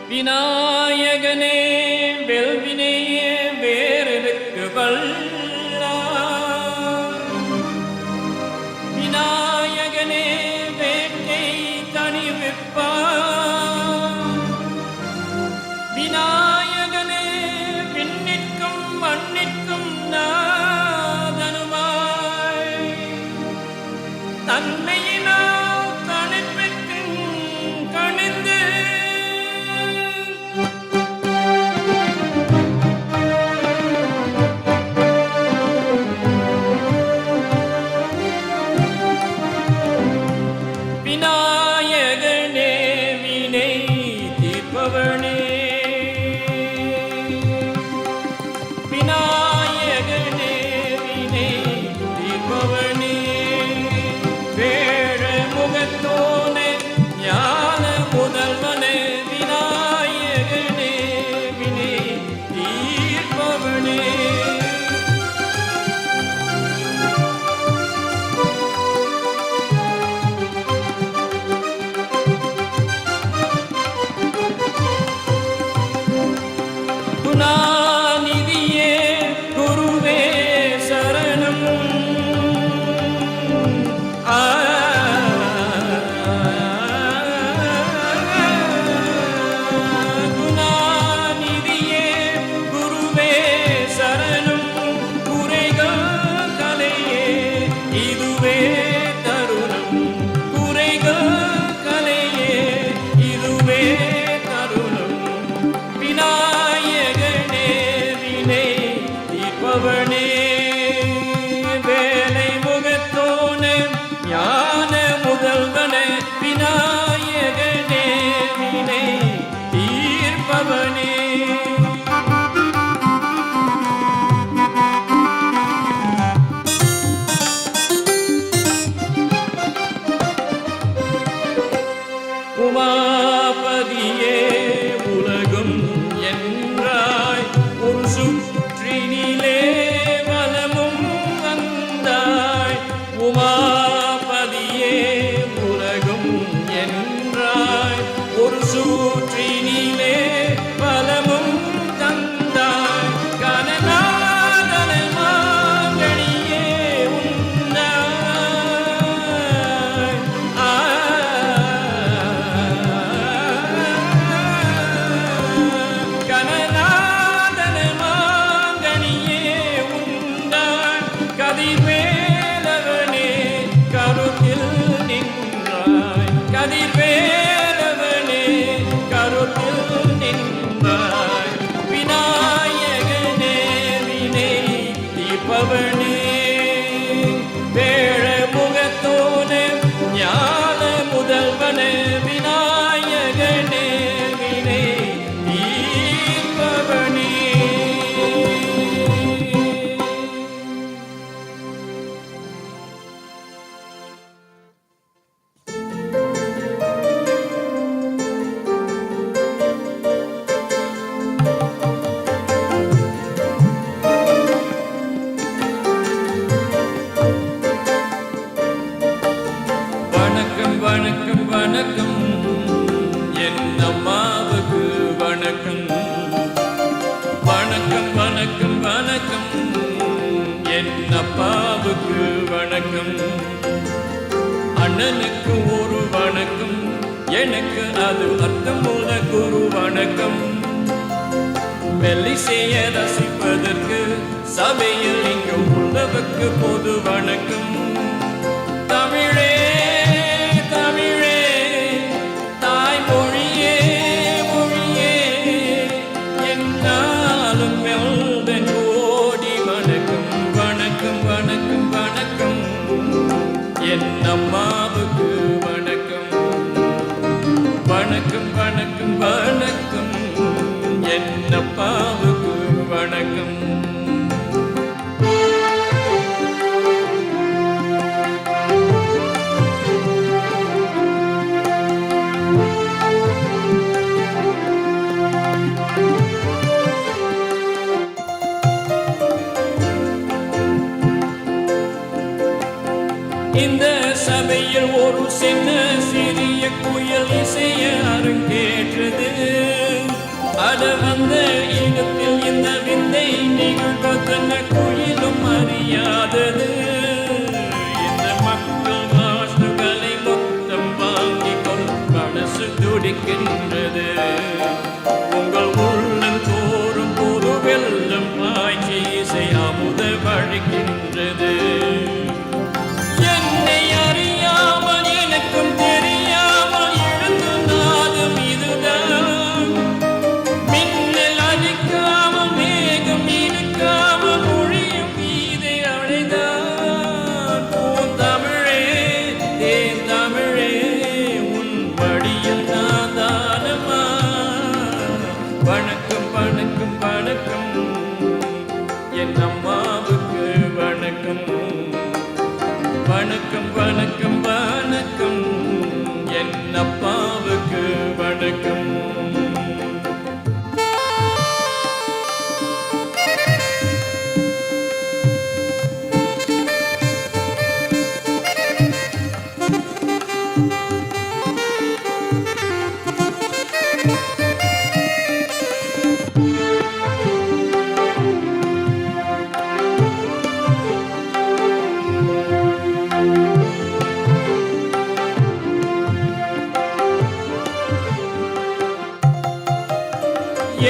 விநாயகனே வெல்வினையே வேறெருக்கு வல்லா. விநாயகனே வேட்டை தணிவிப்பா. விநாயகனே விண்ணிற்கும் மண்ணிற்கும் நாதனுமாய் தன்மையினால் கணிப்பிற்கும் கணிந்து விநாயகனே வினை தீர்ப்பவனே. விநாயகனே வினை தீர்ப்பவனே. வேழ முகத்தோனே ஞான முதல்வனே. விநாயகனே வினை தீர்ப்பவனே. குணாநிதியே குருவே சரணம். குணாநிதியே குருவே சரணம். குறைகள் கலையே இதுவே தருணம். குறைகள் கலையே இதுவே தருணம். விநாயகனே வினை தீர்ப்பவனே. வேலை முகத்தோனே ஞான முதல்வனே. விநாயகனே வினை தீர்ப்பவனே. உமாபதியே உலகம் என்றாய். ஒரு சுற்றினிலே வலமும் வந்தாய். உமாபதியே உலகம் என்றாய். ஒரு சுற்றினிலே வலமும் தந்தாய். கனநாதன மாங்கனியே உண்டாய். கனநாதன மாங்கனியே உண்டாய். கதிர்வேலவனே கருத்தில் நின்றாய். கதிர்வேலவனே கருத்தில் நின்றாய். விநாயகனே வினை தீர்ப்பவனே. வேழ முகத்தோனே ஞான முதல்வனே. விநாயகனே வினை தீர்ப்பவனே. வணக்கம் வணக்கம் வணக்கம் என் அம்மாவுக்கு வணக்கம். வணக்கம் வணக்கம் வணக்கம் என் அப்பாவுக்கு வணக்கம். அண்ணனுக்கு ஒரு வணக்கம். எனக்கு அது அர்த்தமுள்ள குரு வணக்கம். வெள்ளிசைய ரசிப்பதற்கு சபையில் இங்கும் உள்ளவர்க்கு பொது வணக்கம். தமிழே தமிழே தாய்மொழியே மொழியே என்னாலும் வெல்வன் கோடி வணக்கம். வணக்கம் வணக்கம் வணக்கம் என் அம்மாவுக்கு வணக்கம். வணக்கம் வணக்கம் வணக்கம் என் அப்பாவுக்கு வணக்கம். இந்த சபையில் ஒரு சின்ன சிறிய குயில் இசைய அரங்கேற்றது. அட வந்த இடத்தில் இந்த விந்தை நிகழ்வதென்ன குயிலும் அறியாதது. இந்த மக்கள் வாஸ்துகளை மொத்தம் வாங்கிக் கொள் மனசு துடிக்கின்றது. உங்கள் உள்ளம் தோறும் புது வெள்ளம் பாய்ச்சி இசை அமுத வழிக்கின்றது. என்னை அறியாமல் எனக்கும் தெரியாமல் எழுந்து நாதம் இதுதான். மின்னல் அடிக்காமல் மேகம் இருக்காமல் மொழியும் கீதை அழைதான். பூந்தமிழே தேன் தமிழே உன் வழியில் நான் தானமா. வணக்கம் வணக்கம் வணக்கம் என் அம்மாவுக்கு வணக்கம். வணக்கம் வணக்கம் வணக்கம் என் அப்பாவுக்கு வணக்கம்.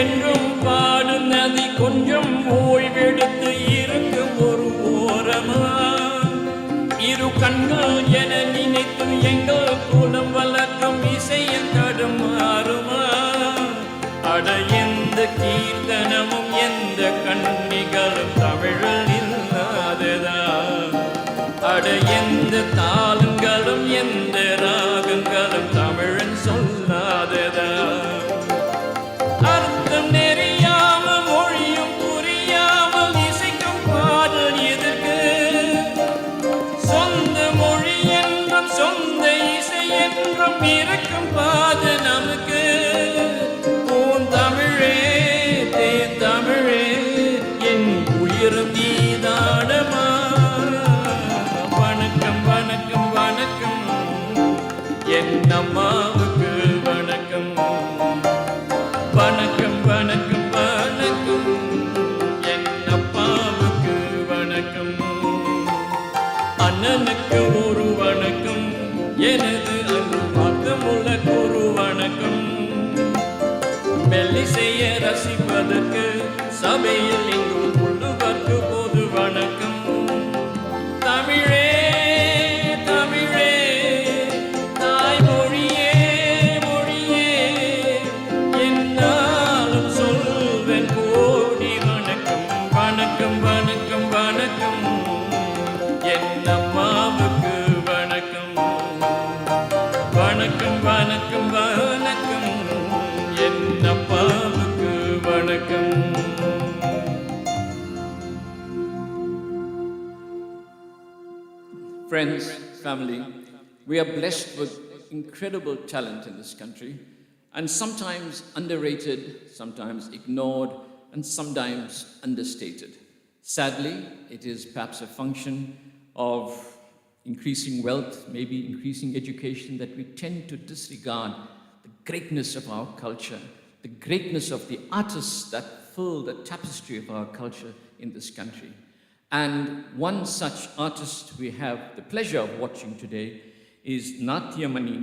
என்றும் பாடும் நதி கொஞ்சம் ஓய்வெடுத்து இருக்கும் ஒரு ஓரமா. இரு கண்கள் என நினைத்து எங்கள் குலம் வளர்க்கும் இசையின் கடும் மாறுமா. அட எந்த கீர்த்தனமும் எந்த கண்ணிகளும் தமிழில் இல்லாததா. அட எந்த தாளங்களும் எந்த ராகங்களும் தமிழன் சொல்லாததா. அர்த்தம் நெறியாமல் மொழியும் புரியாமல் இசைக்கும் பாடல் எதற்கு. சொந்த மொழி என்றும் சொந்த இசை என்றும் இருக்கும் பாது நமக்கு. பூந்தமிழே தேன் தமிழே என் உயிரும் நீதானமா. வணக்கம் வணக்கம் வணக்கம் என் அம்மாவுக்கு வணக்கம். வணக்கம் வணக்கம் வணக்கம் என் அப்பாவுக்கு வணக்கம். அண்ணனுக்கு ஒரு வணக்கம் எனது அன்புள்ள ஒரு வணக்கம். மெல்லிசைய ரசிப்பதற்கு சபையில் எங்கும் உள்ளுவர்க்கு பொது வணக்கம். தமிழே தமிழே தாய்மொழியே மொழியே என்னாலும் சொல்வேன் கோடி வணக்கம். வணக்கம் வணக்கம் வணக்கம் என் அம்மாவுக்கு வணக்கம். வணக்கம் வணக்கம் வணக்கம் என் அப்பாவுக்கு வணக்கம். Friends, family, we are blessed with incredible talent in this country, and sometimes underrated, sometimes ignored, and sometimes understated. Sadly, it is perhaps a function of increasing wealth, maybe increasing education, that we tend to disregard the greatness of our culture, the greatness of the artists that fill the tapestry of our culture in this country. And one such artist we have the pleasure of watching today is Natyamani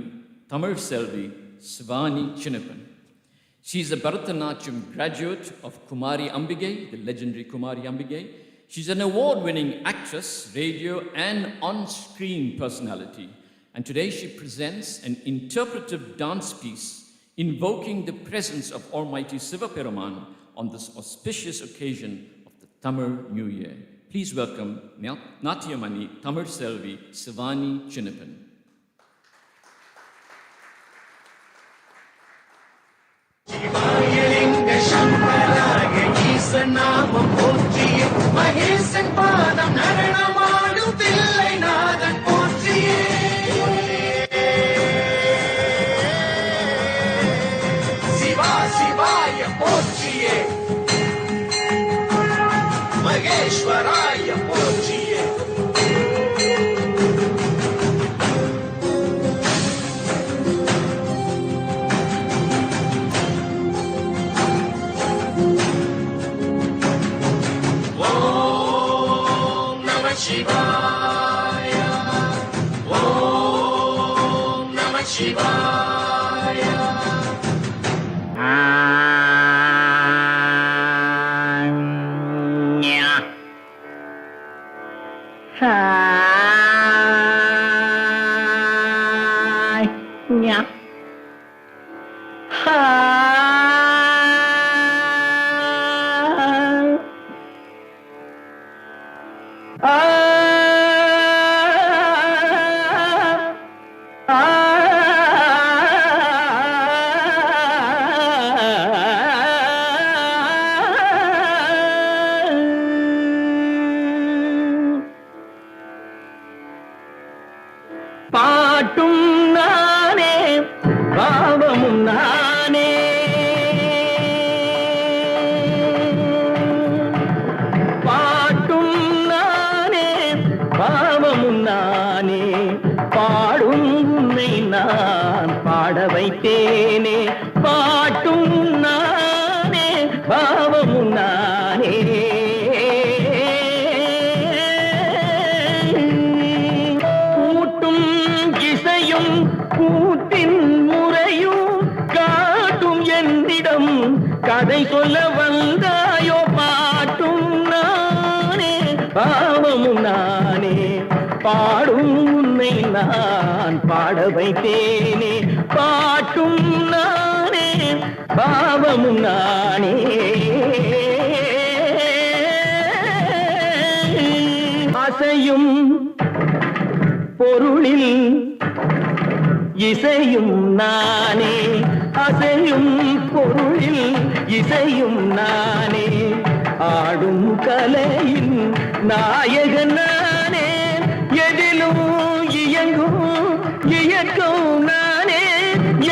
Tamil Selvi Sivani Chinnapan. She is a Bharatanatyam graduate of Kumari Ambigay, the legendary Kumari Ambigay. She's an award-winning actress, radio and on-screen personality. And today she presents an interpretive dance piece invoking the presence of Almighty Sivaperuman on this auspicious occasion of the Tamil New Year. Please welcome Natyamani Tamil Selvi Sivani Chinnapan. நாமம் போற்றிய மகேசன் பாதம் நடனமாடும் தில்லை நாதன் போற்றியே. சிவா சிவாய போற்றியே மகேஸ்வராய போற்றியே. பாட்டும் நானே பாவமும் நானே பாட்டும் நானே பாவமும் நானே பாடும் உன்னை நான் பாட வைத்தேனே பாட்டும் நானே பாவமும் நானே கூட்டின் முறையும் காட்டும் என்னிடம் கதை சொல்ல வந்தாயோ பாட்டும் நானே பாவமும் நானே பாடும் உன்னை நான் பாட வைத்தேனே பாட்டும் நானே பாவமும் நானே அசையும் பொருளில் இசையும் நானே அசையும் பொருளில் இசையும் நானே ஆடும் கலையின் நாயகன் நானே எதிலும் இயங்கும் இயக்கம் நானே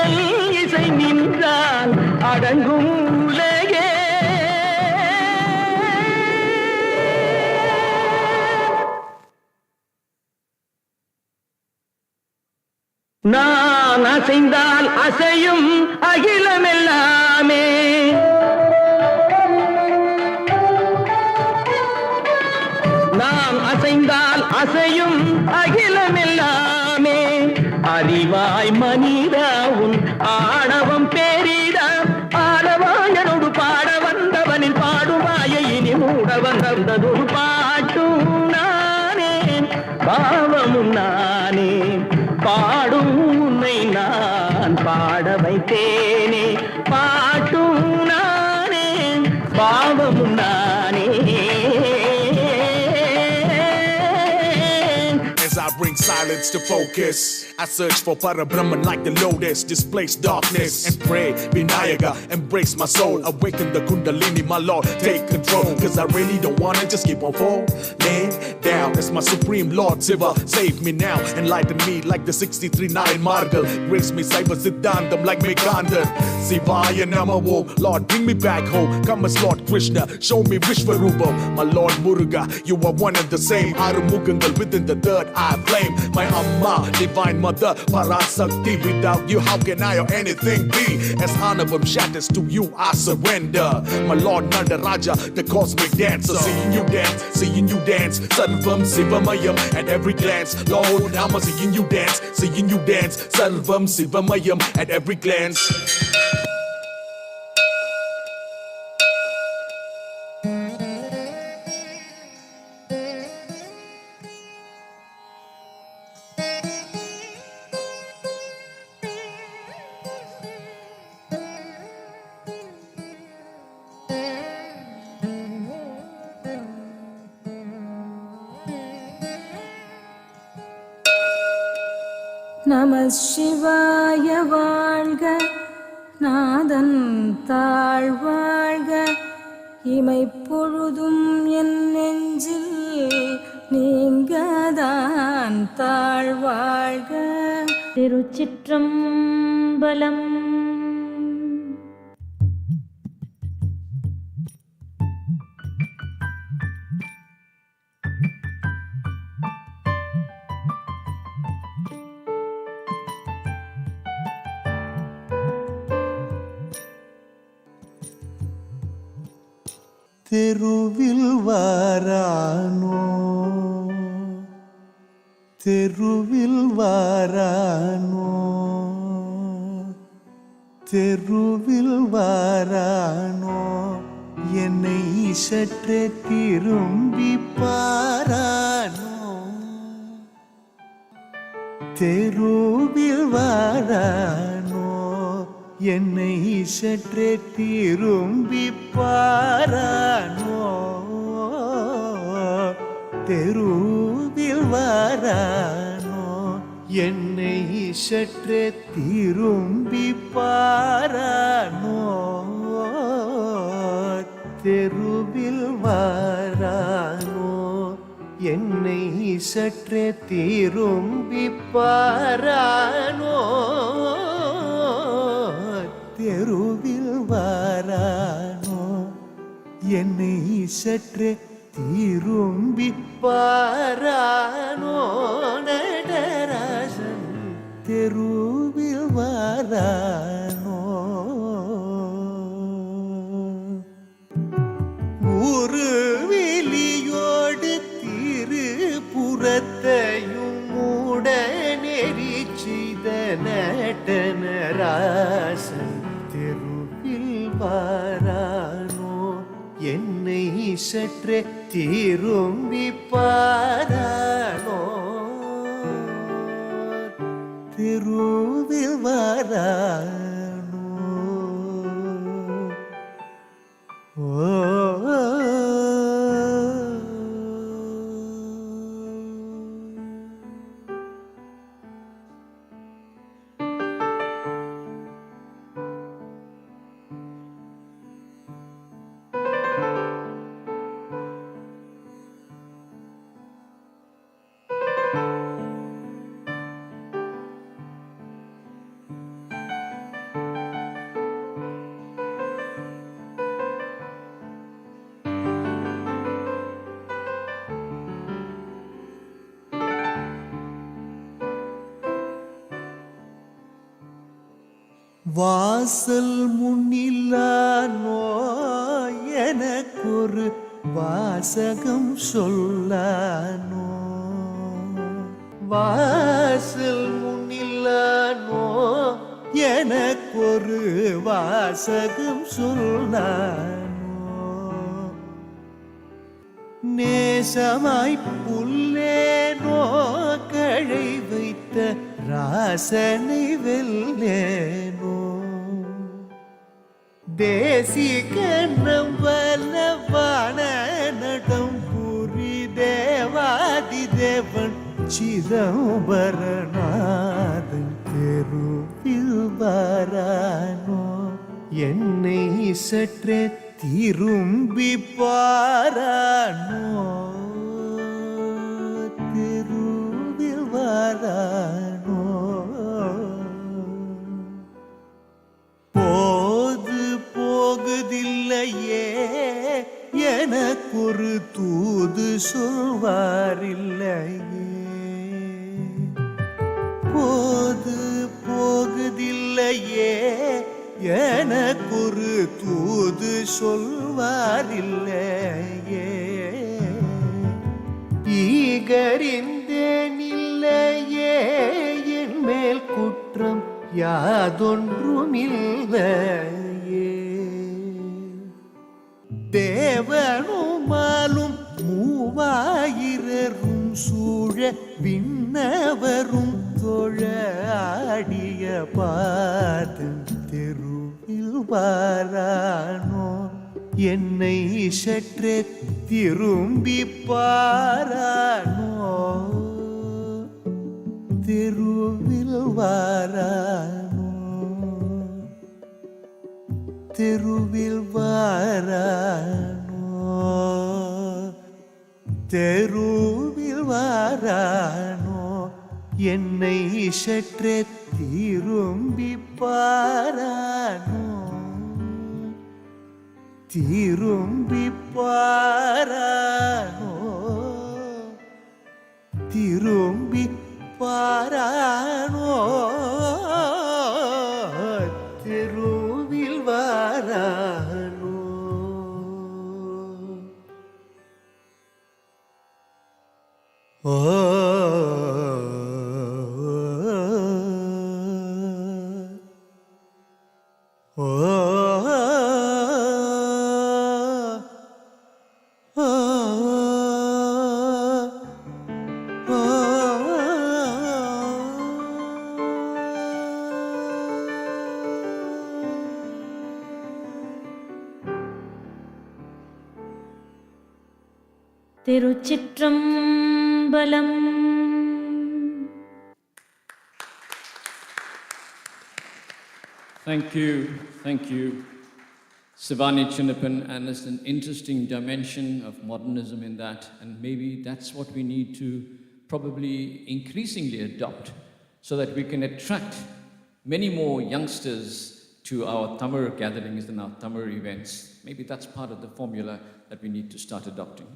எல் இசை நின்றால் அடங்கும் உலகே நான் அசைந்தால் அசையும் அகிலமெல்லாமே நான் அசைந்தால் அசையும் அகிலமெல்லாமே அறிவாய் மனிதாவும் ஆணவம் பேரிடா ஆடவாயனோடு பாட வந்தவனின் பாடுவாயை இனி மூட வந்ததொரு பாட்டும் நானே பாவமும் நானே பாடும் உன்னை நான் பாட வைத்தேனே பாட்டும் நானே பாவமும் நானே As I bring silence to focus, I search for Parabrahman like the lotus, displace darkness and pray, Vinayaka, embrace my soul, awaken the Kundalini, my Lord, take control, cause I really don't wanna just keep on falling down. As my supreme Lord Shiva, save me now, enlighten me like the 63-9 Margal, grace me Saiva Siddhantam like Mekandan, Sivaya Namavo, Lord bring me back home, come as Lord Krishna, show me Vishwarupam, my Lord Muruga, you are one and the same, Arumugangal within the third eye flame, my Amma, divine mother, Parasakti, without you how can I or anything be, as Anavam shatters to you I surrender, my Lord Nanda Raja, the cosmic dancer, seeing you dance, Sarvam Sivamayam at every glance, Lord I'm seeing you dance, Sarvam Sivamayam at every glance. நம சிவாய வாழ்க நாதன் தாழ்வாழ்க இமைப்பொழுதும் என் நெஞ்சில் நீங்கதான் தாழ்வாழ்க திருச்சிற்றம்பலம். தெருவில் வாரானோ தெருவில் வாரானோ தெருவில் வாரானோ என்னை சற்றே திரும்பி பாரானோ தெருவில் வாரானோ என்னை சற்றே திரும்பி பாரானோ தெருவில் வாரானோ என்னை சற்றே திரும்பி பாரானோ தெருவில் வாரானோ என்னை சற்றே திரும்பி பாரானோ தெருவில் வாரானோ என்னை சற்றே திரும்பி பாரானோ நடராசன் தெருவில் வாரானோ ஊரு வெளியோடு திருப்புறத்தையும் மூட நெறி செய்த நடனராசன் தெருவில் வாரானோ என்னை சற்றே திரும்பி பாரானோ தெருவில் வாரானோ வாசல் முன்னில்லானோ எனக்கொரு வாசகம் சொல்லானோ வாசல் முன்னில்லானோ எனக்கொரு வாசகம் சொல்லானோ நேசமாய் புல்லேனோ கழை வைத்த ராசனை வெல்லேனோ தேசிக நம்பலவான நடம் புரி தேவாதி தேவன் சிதம்பரநாதன் தெருவில் வாரானோ என்னை சற்றே திரும்பி பாரானோ தெருவில் வாரானோ போது போகுதில்லையே எனக்கொரு தூது சொல்வாரில்லையே போது போகுதில்லையே எனக்கொரு தூது சொல்வாரில்லையே ஈகறிந்தேன் இல்லையே என் மேல் குற்றம் யாதொன்றுமில்லையே தேவனுமாலும் மூவாயிரரும் சூழ விண்ணவரும் தொழ ஆடிய பாதம் தெருவில் வாரானோ என்னை சற்றே திரும்பி பாரானோ தெருவில் வாரானோ தெருவில் வாரானோ தெருவில் வாரானோ என்னை சற்றே திரும்பி பாரானோ திரும்பி பாரானோ திரும்பி பாரானோ தெருவில் வாரானோ ஓ ஓ திருச்சிற்றம்பலம். Thank you, Sivani Chinnappan, and it's an interesting dimension of modernism in that, and maybe that's what we need to probably increasingly adopt so that we can attract many more youngsters to our Tamil gatherings and our Tamil events. Maybe that's part of the formula that we need to start adopting.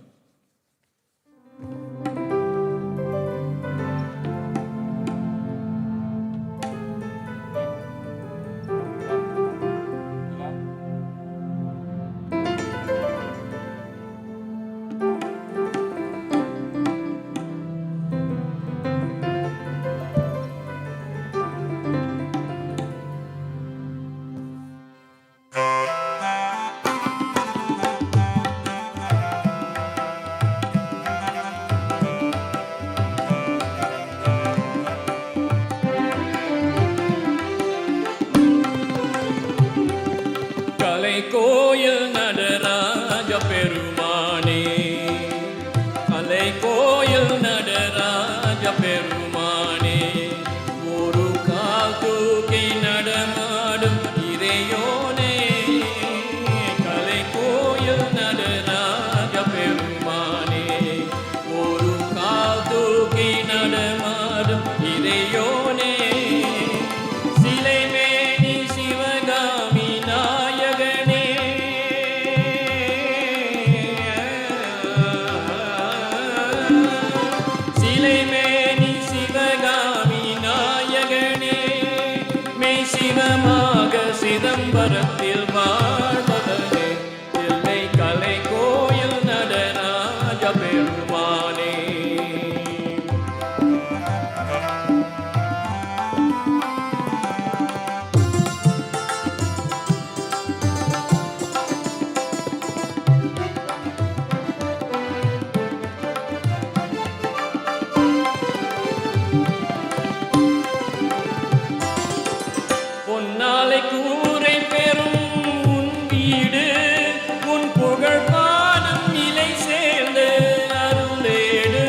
கோயில் நடராஜ பெருமானே, கலை கோயில் நடராஜ பெருமானே, ஒரு கால் தூக்கி நடமாடும் இறையோனே, கலை கோயில் நடராஜ பெருமானே, ஒரு கால் தூக்கி நடமாடும் இறையோனே, சிதம்பரத்தில் வாழ்பவனே, தில்லை கலை கோயில் நடராஜ பெருமானே. பொன்னாலை கூரை பெறும் உன் வீடு, உன் புகழ் பாடும் நிலை சேர்ந்து அருளேடு.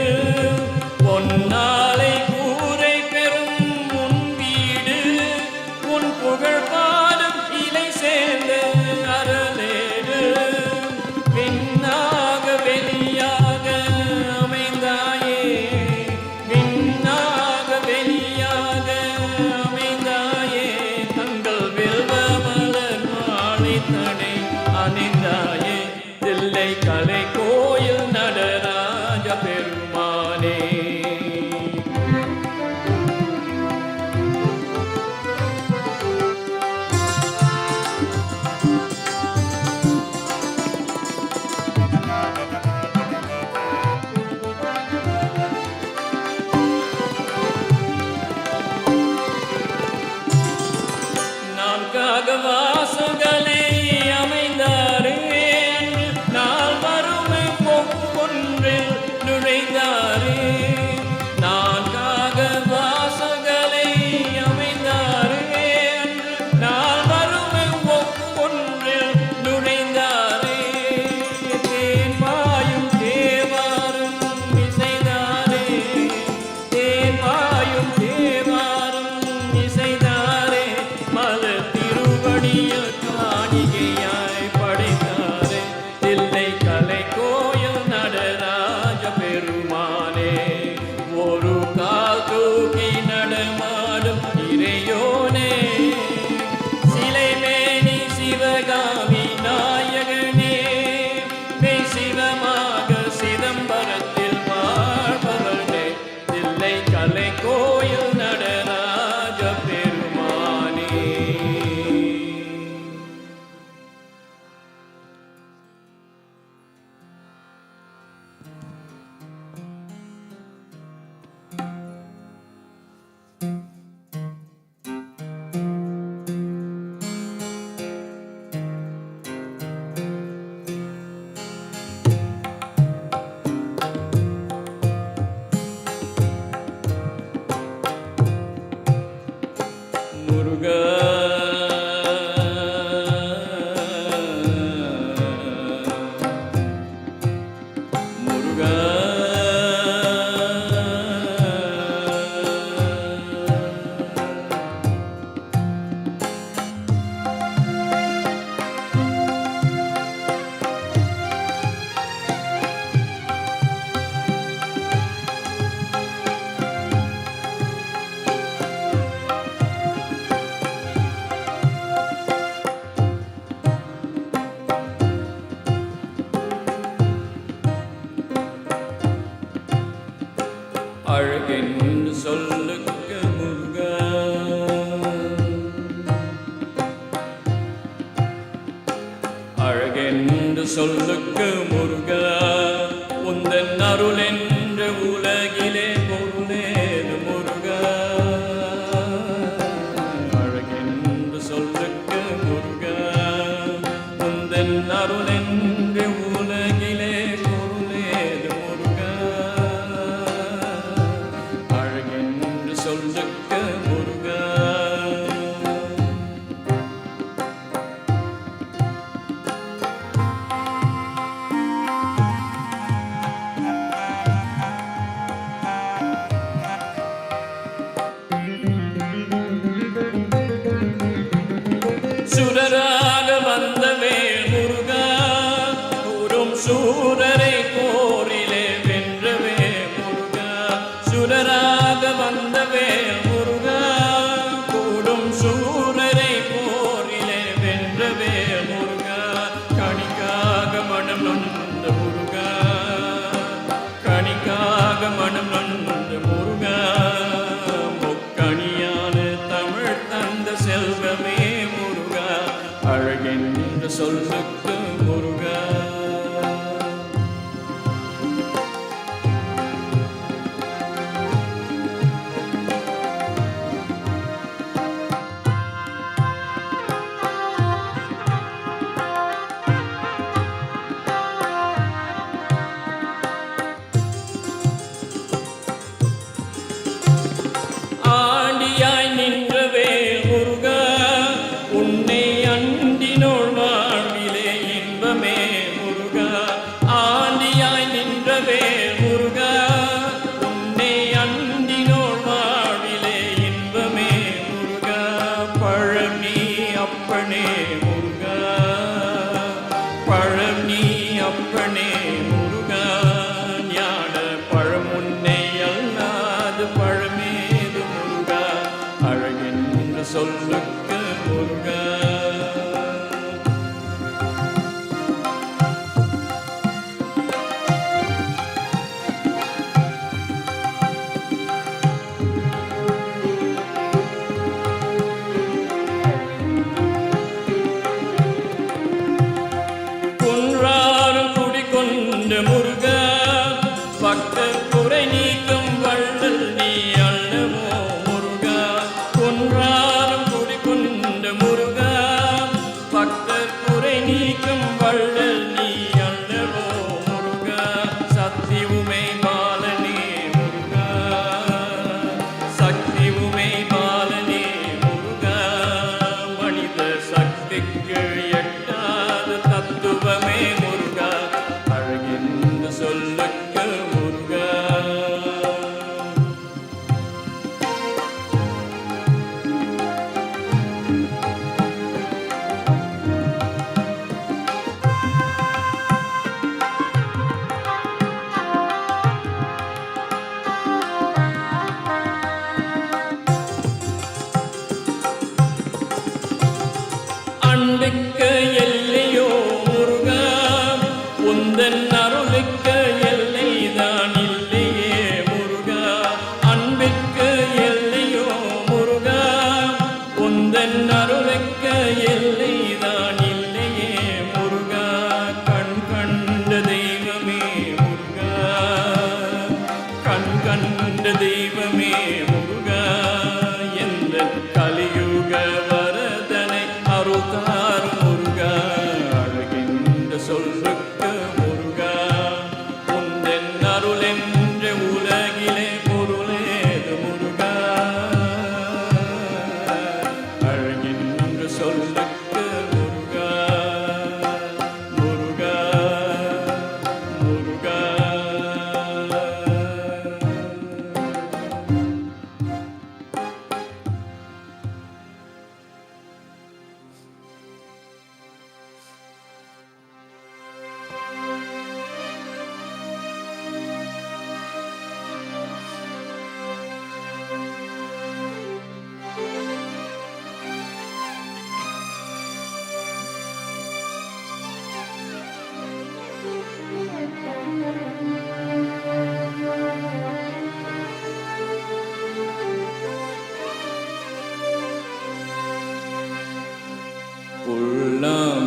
பொன்னாலை கூரை பெறும் உன் வீடு, உன் புகழ் பாடும் நிலை சேர்ந்து அருளேடு. விண்ணாக வெளியாக அமைந்தாயே, விண்ணாக வெளியாக அமைந்தாயே, தடை அணிந்தாயே, தில்லை கலை கோயில் நடராஜ பெருமானே. நான்காக வாசல்களை அமைந்தாரே, நாள் வறுமை ஒவ்வொன்றில் நுழைந்தாரே. நான்காக வாசல்களை அமைந்தாரே, நாள் வறுமை ஒவ்வொன்றில் நுழைந்தாரே. தேன்பாயும் தேவாரும் இசைந்தாரே, தேன்பாயும் தேவாரும் இசைந்தாரே, மலர் திருவடி அழகென்று சொல்லுக்கு முருகா உந்தன் அருள் என்ற உலகிலே பொருளேது முருகா அழகென்று சொல்லுக்கு முருகா உந்தன் அருள் என்ற உலகிலே பொருளேது முருகா அழகென்று சொல்லுக்கு முருகா சுரராக வந்த வேல் முருகா கூறும் சூரரை போரிலே வென்றவே முருகா சுரராக வந்த வேல் முருகா கூடும் சூரரை போரிலே வென்றவே முருகா கணிக்காக மனம் நொந்த முருகா கணிக்காக மனம் நொந்த முருகா முக்கணியான தமிழ் தந்த செல்வமே முருகா அழகென்று சொல்லுக்கு முருகா ஆண்டியாய் நின்றவே முருகா உன்னை அண்டினோள் வாழ்விலே இன்பமே முருகா ஆண்டியாய் நின்றவே முருகா உன்னை அண்டினோள் வாழ்விலே இன்பமே முருகா பழனி அப்பனே முருகா பழனி அப்பனே முருகா ஞான பழமுன்னை அல்லாது பழமேது முருகா அழகென்று சொல்லுக்கு முருகா குன்றாரும் குடிகொண்ட முருகா பக்தர் குறை நீக்கும் வள்ளல் நீ அல்லவோ முருகா குன்றாரும் குடிகொண்ட முருகா பக்தர் குறை நீக்கும் வள்ளல் நீ அல்லவோ முருகா சக்தி உமை பாலனே முருகா சக்தி உமை பாலனே முருகா மனித சக்திக்கு எட்டாத தத்துவமே முருகா அழகென்று சொல்லுக்கு முருகா அன்புக்கு எல்லையோ முருகா உந்தன் அருளுக்கு எல்லைதான் இல்லையே முருகா அன்பிற்கு எல்லையோ முருகா உந்தன் அருளுக்கு எல்லைதான் இல்லையே முருகா கண் கண்ட தெய்வமே முருகா கண் கண்ட தெய்வமே முருகா எந்த கலியுக வரதனை அருள்தார் முருகா அழகென்று சொல்லுக்கு முருகா உந்தன் அருள் என்ற உலகிலே பொருளேது முருகா அழகென்று சொல்லுக்கு முருகா முருகா முருகா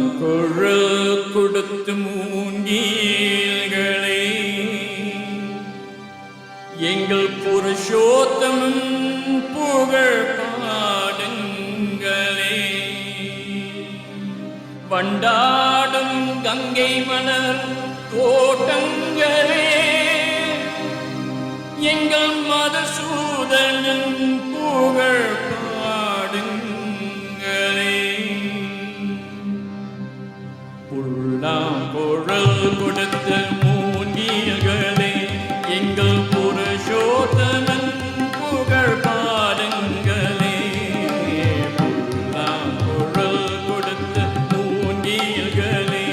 குழல் கொடுத்து மூங்கீல்களே எங்கள் புருஷோத்தமன் புகழ் பாடுங்களே. வண்டாடும் கங்கை மலர் தோட்டங்களே எங்கள் மதுசூதனன் புகழ் பாடுங்களே. புல்லாங்குழல் கொடுத்த மூங்கில்களே எங்கள் புருஷோத்தமன் புகழ் பாடுங்களே. புல்லாங்குழல் கொடுத்த மூங்கில்களே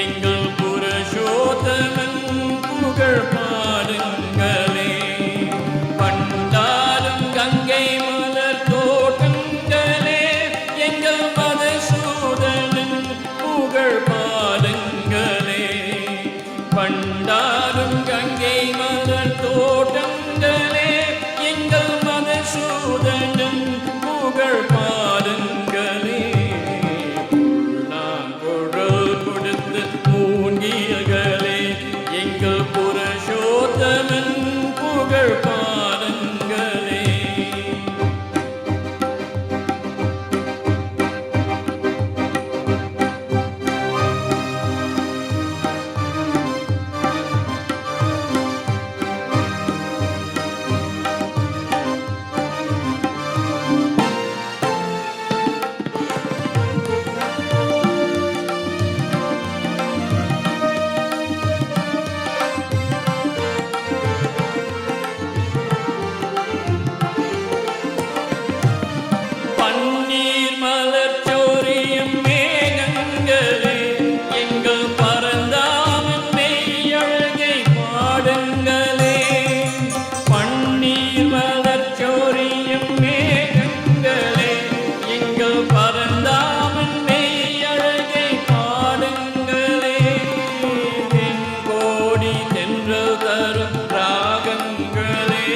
எங்கள் புருஷோத்தமன் புகழ் பாடுங்களே. பண்டாரும் கங்கை மலர் தோட்டங்களே எங்கள் மதுசூதனன் புகழ் பாடுங்களே. பண்டாரும் கங்கை மலர் தோட்டங்களே எங்கள் மதுசூதனன் புகழ் பாடுங்களே. புல்லாங்குழல் கொடுத்த மூங்கில்களே எங்கள் புருஷோத்தமன் புகழ் பாடுங்களே. பன்னீர் மலர் சோரியம் மேகங்களே எங்கள் பரந்தாமன் மெய்யழகை பாடுங்களே. பன்னீர் மலர் சோரியம் மேகங்களே எங்கள் பரந்தாமன் மெய்யழகை பாடுங்களே. தென்கோடி தென்றல் தரும் ராகங்களே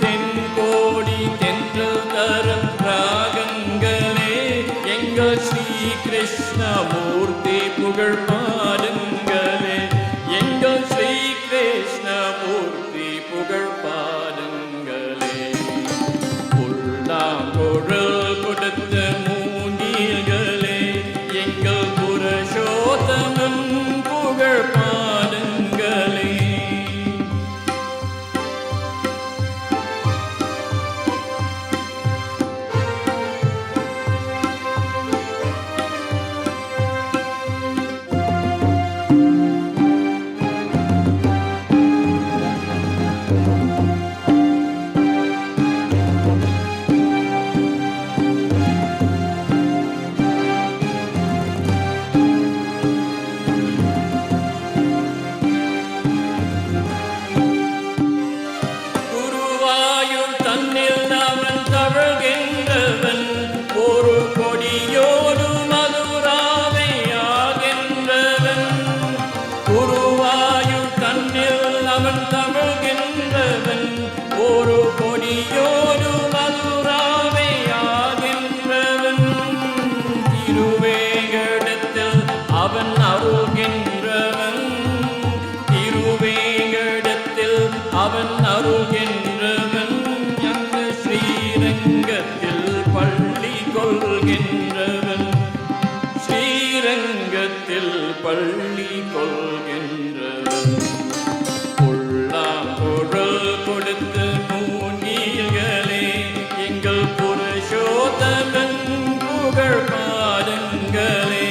தென்கோடி தென்றல் தரும் ராகங்களே எங்கள் ஸ்ரீ கிருஷ்ணமூர்த்தி புகழ் பாடுங்களே. எங்கள் ஸ்ரீ கிருஷ்ணமூர்த்தி புகழ் பாடுங்களே. புல்லாங்குழல் கொடுத்த மூங்கில்களே எங்கள் புருஷோத்தமன் புகழ் பாடுங்களே. குருவாயூர் தன்னில் அவன் தவழ்கின்றவன் ஒரு கொடியோடு மதுராவை ஆகின்றவன். குருவாயூர் தன்னில் அவன் தவழ்கின்றவன் ஒரு கொடியோடு மதுராவை ஆகின்றவன். திருவேங்கடத்தில் அவன் அருள்கின்றவன் திருவேங்கடத்தில் அவன் அருள்கின்றவன். அந்த ஸ்ரீரங்கத்தில் பள்ளி கொள்கின்றவன் ஸ்ரீரங்கத்தில் பள்ளி கொள்கின்றவன். புல்லாங்குழல் கொடுத்த மூங்கில்களே எங்கள் புருஷோத்தமன் புகழ் பாடுங்களே.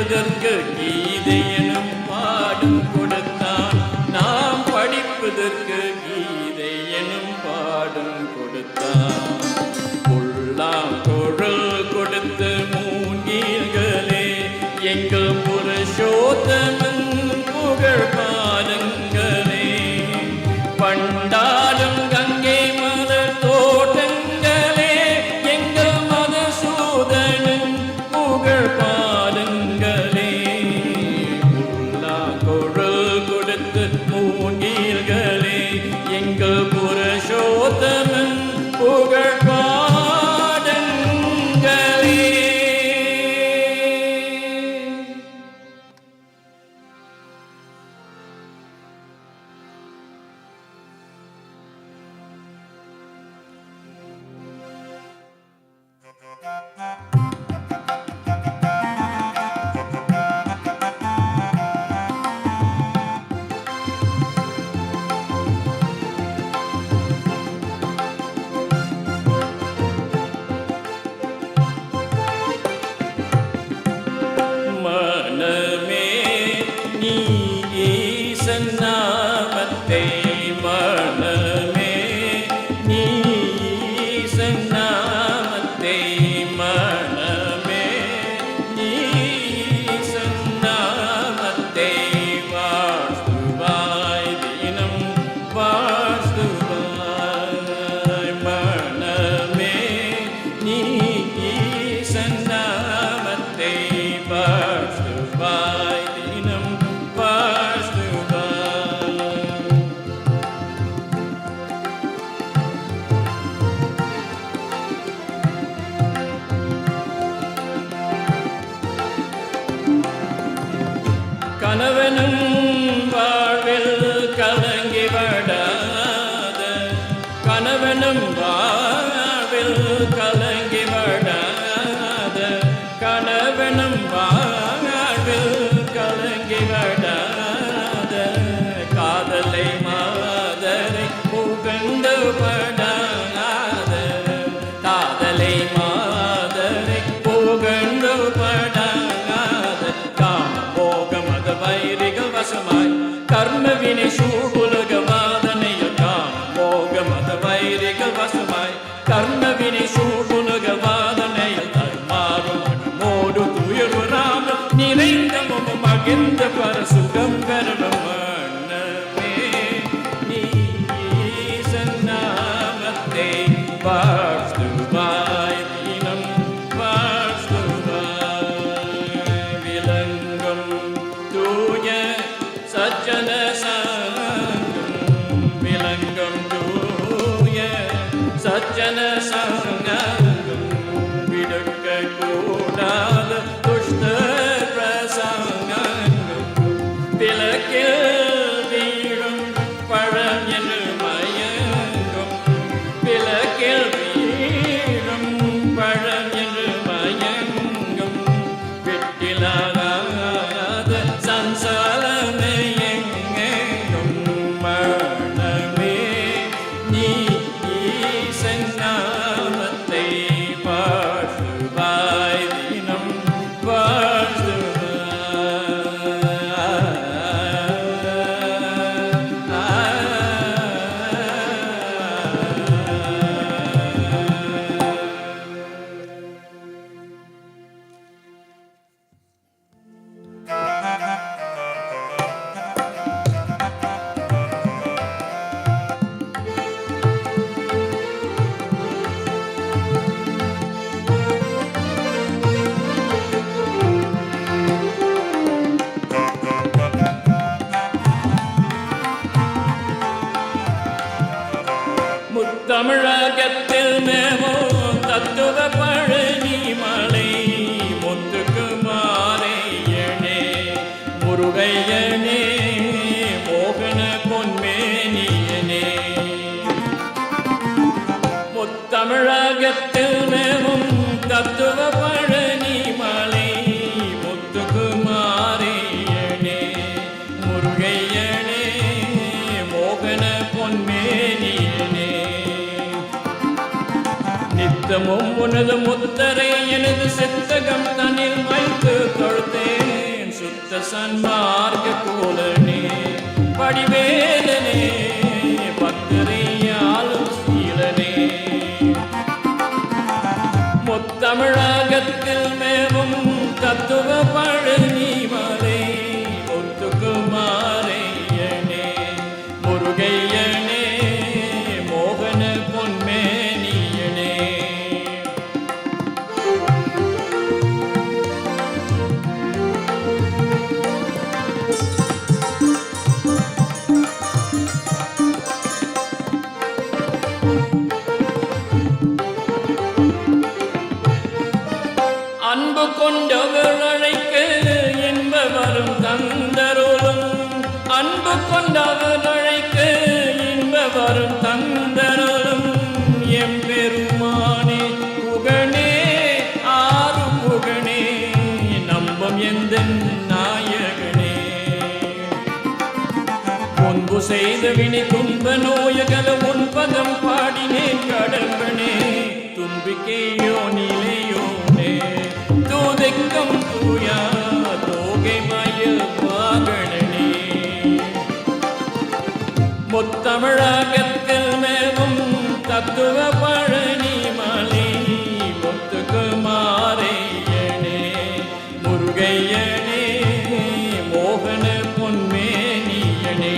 படிப்பதற்கு கீதை எனும் பாடம் கொடுத்தான். நாம் படிப்பதற்கு கீதை எனும் பாடம் கொடுத்தான். புல்லாங்குழல் கொடுத்து மூங்கீர்களே எங்கள் புருஷோத்தமன் புகழ் பாருங்களே. பண்டாடும் கங்கை மலர் தோட்டங்களே எங்கள் மதசூதனன் புகழ் பாருங்களே. புல்லாங்குழல் கொடுத்து மூங்கீர்களே எங்கள் புருஷோத்தமன் புகழ் பாருங்களே. மனமே நீ ஈசன் நாமத்தை மனமே நீ ஈசன் நாமத்தை மனமே நீ ஈசன் நாமத்தை வாழ்த்துவாய் தினம் வாழ்த்துவாய். மனமே நீ ஈசன் நாமத்தை வாழ்த்துவாய் தினம் வாழ்த்துவாய். கணவனும் வாழ்வில் கலங்கி விடாத கணவனும் வாழ்வில் கலங்கி விடாத கணவனும் வாழ்வில் கலங்கி விடாத காதலை மாதரை புகழ்ந்து படாத காதலை மாதரை புகழ்ந்து படாத காம போகம் அது வைரிகள் வசமாய் கர்ம வினை சூழ்வுலக வாதனையில் காம போகம் அது வைரிகள் வசமாய் கர்ம வினை சூழ்வுலக வாதனையில் தருமாறும் மோடு துயர்வு ராம நிறைந்த முகம் மகிழ்ந்த பரசுகம் கரணம். மனமே நீ ஈசன் நாமத்தை வாழ்த்துவாய் தினம் வாழ்த்துவாய். விளங்கும் தூய சஜ்ஜன சங்கம் விளங்கும் தூய சஜ்ஜன சங்கம் விடுக்க கூடாத துஷ்ட பிரசங்கம் விளக்கில் வீழும் பழம் என்று மயங்கும் விளக்கில் வீழும் பழம் என்று மயங்கும் விட்டிலாத சம்சாரமே எங்கெங்கும். மனமே நீ ஈசன் நாமத்தை வாழ்த்துவாய் தினம் முத்தமிழகத்தில் மேமோ தத்துவ பழனி மலை முத்துக்கு மாறையனே முருகையனே மோகன பொன்மேனியனே. முத்தமிழகத்தில் மேமும் தத்துவ பழனி மலை முத்துக்கு மாறையனே முருகையனே மோகன பொன்மேனியனே. நித்தமும் உனது முத்தரை எனது சித்தகம் தன்னில் வைத்து தொழுத்தேன் சித்த சன்மார்க்க கோலனே வடிவேலனே பக்தரையாளும் சீலனே முத்தமிழகத்தில் மேவும் தத்துவ பழனி மலை முத்துக்குமாரையனே முருகையனே மோகன பொன்மேனியனே அன்பு கொண்டவர் அழைக்க என்ப வரும் தந்தருளும் அன்பு கொண்டவர் அழைக்க என்ப வரும் தந்தருளும் எம்பெருமானே புகழே ஆறும் புகழே நம்பும் எந்த நாயகனே முன்பு செய்த வினை துன்ப நோயகல உன்பதம் பாடினேன் கடம்பனே தும்பிக்கையோ நிலையோனே தூதைக்கம் தூயா தோகை மயில் வாகனனே முத்தமிழகத்தில் மேவும் தத்துவ பழனி மலை முத்துக்குமாரையனே முருகையனே மோகன பொன்மேனியனே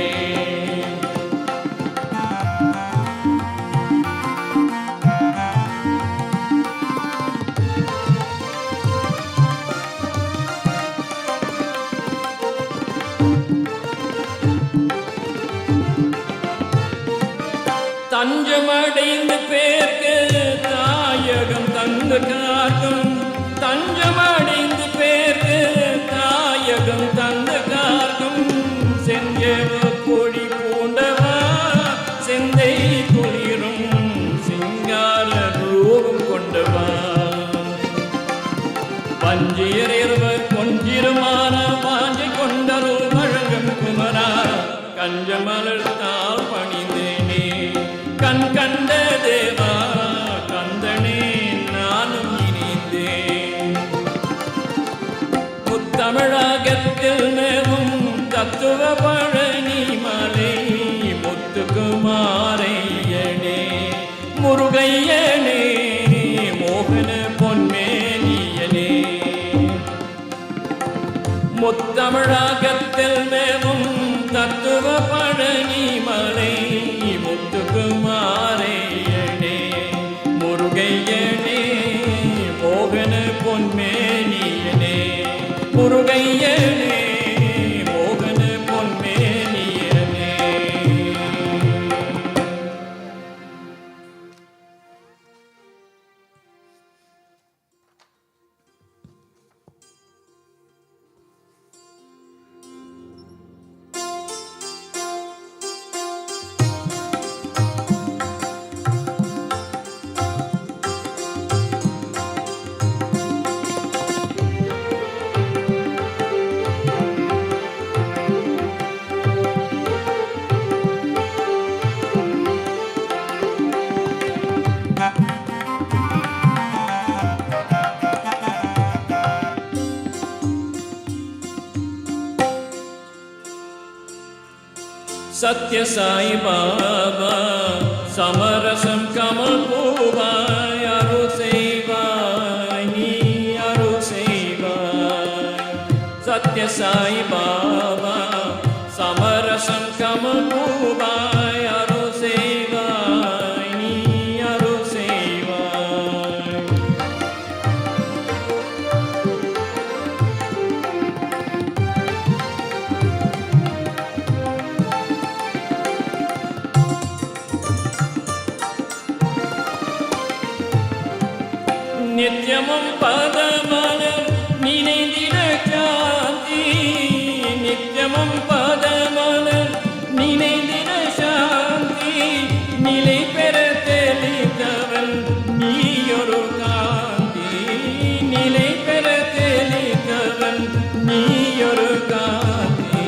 தஞ்சமடைந்து பேர்க்கு தாயகம் தந்து காக்கும் தஞ்சமடைந்து பேர்க்கு தாயகம் தந்து காக்கும் செஞ்சவ கொடி பூண்டவா செந்தை குளிரும் சிங்கார ரூபம் கொண்டவா பஞ்சியர் இருவர் கொஞ்சிருமான வாஞ்சை கொண்டருள் வழங்கும் குமரா கஞ்சமலர்த்தால் பணிந்தேனே கண் கண்ட தேவா கந்தனே நானும் இணைந்தேன் முத்தமிழகத்தில் மேவும் தத்துவ பழனி மலை முத்துக்குமாரையனே முருகையனே மோகன பொன்மேனியனே முத்தமிழகத்தில் மேவும் தத்துவ பழனி மலை முத்துக்குமாரையனே முருகையனே மோகன பொன்மேனியனே முருகையனே மோகன பொன்மேனியனே सत्य साई बाबा समरसम कमल पूवाय अरु सेवाय नी अरु सेवाय सत्य साई बाबा समरसम कमल पूवाय अरु सेवाय नी अरु सेवाय நித்யமும் பதமலர் நினைந்திட சாந்தி நித்யமும் பதமலர் நினைந்திட சாந்தி நிலை பெற தெளிந்தவன் நீயொரு காந்தி நிலை பெற தெளிந்தவன் நீயொரு காந்தி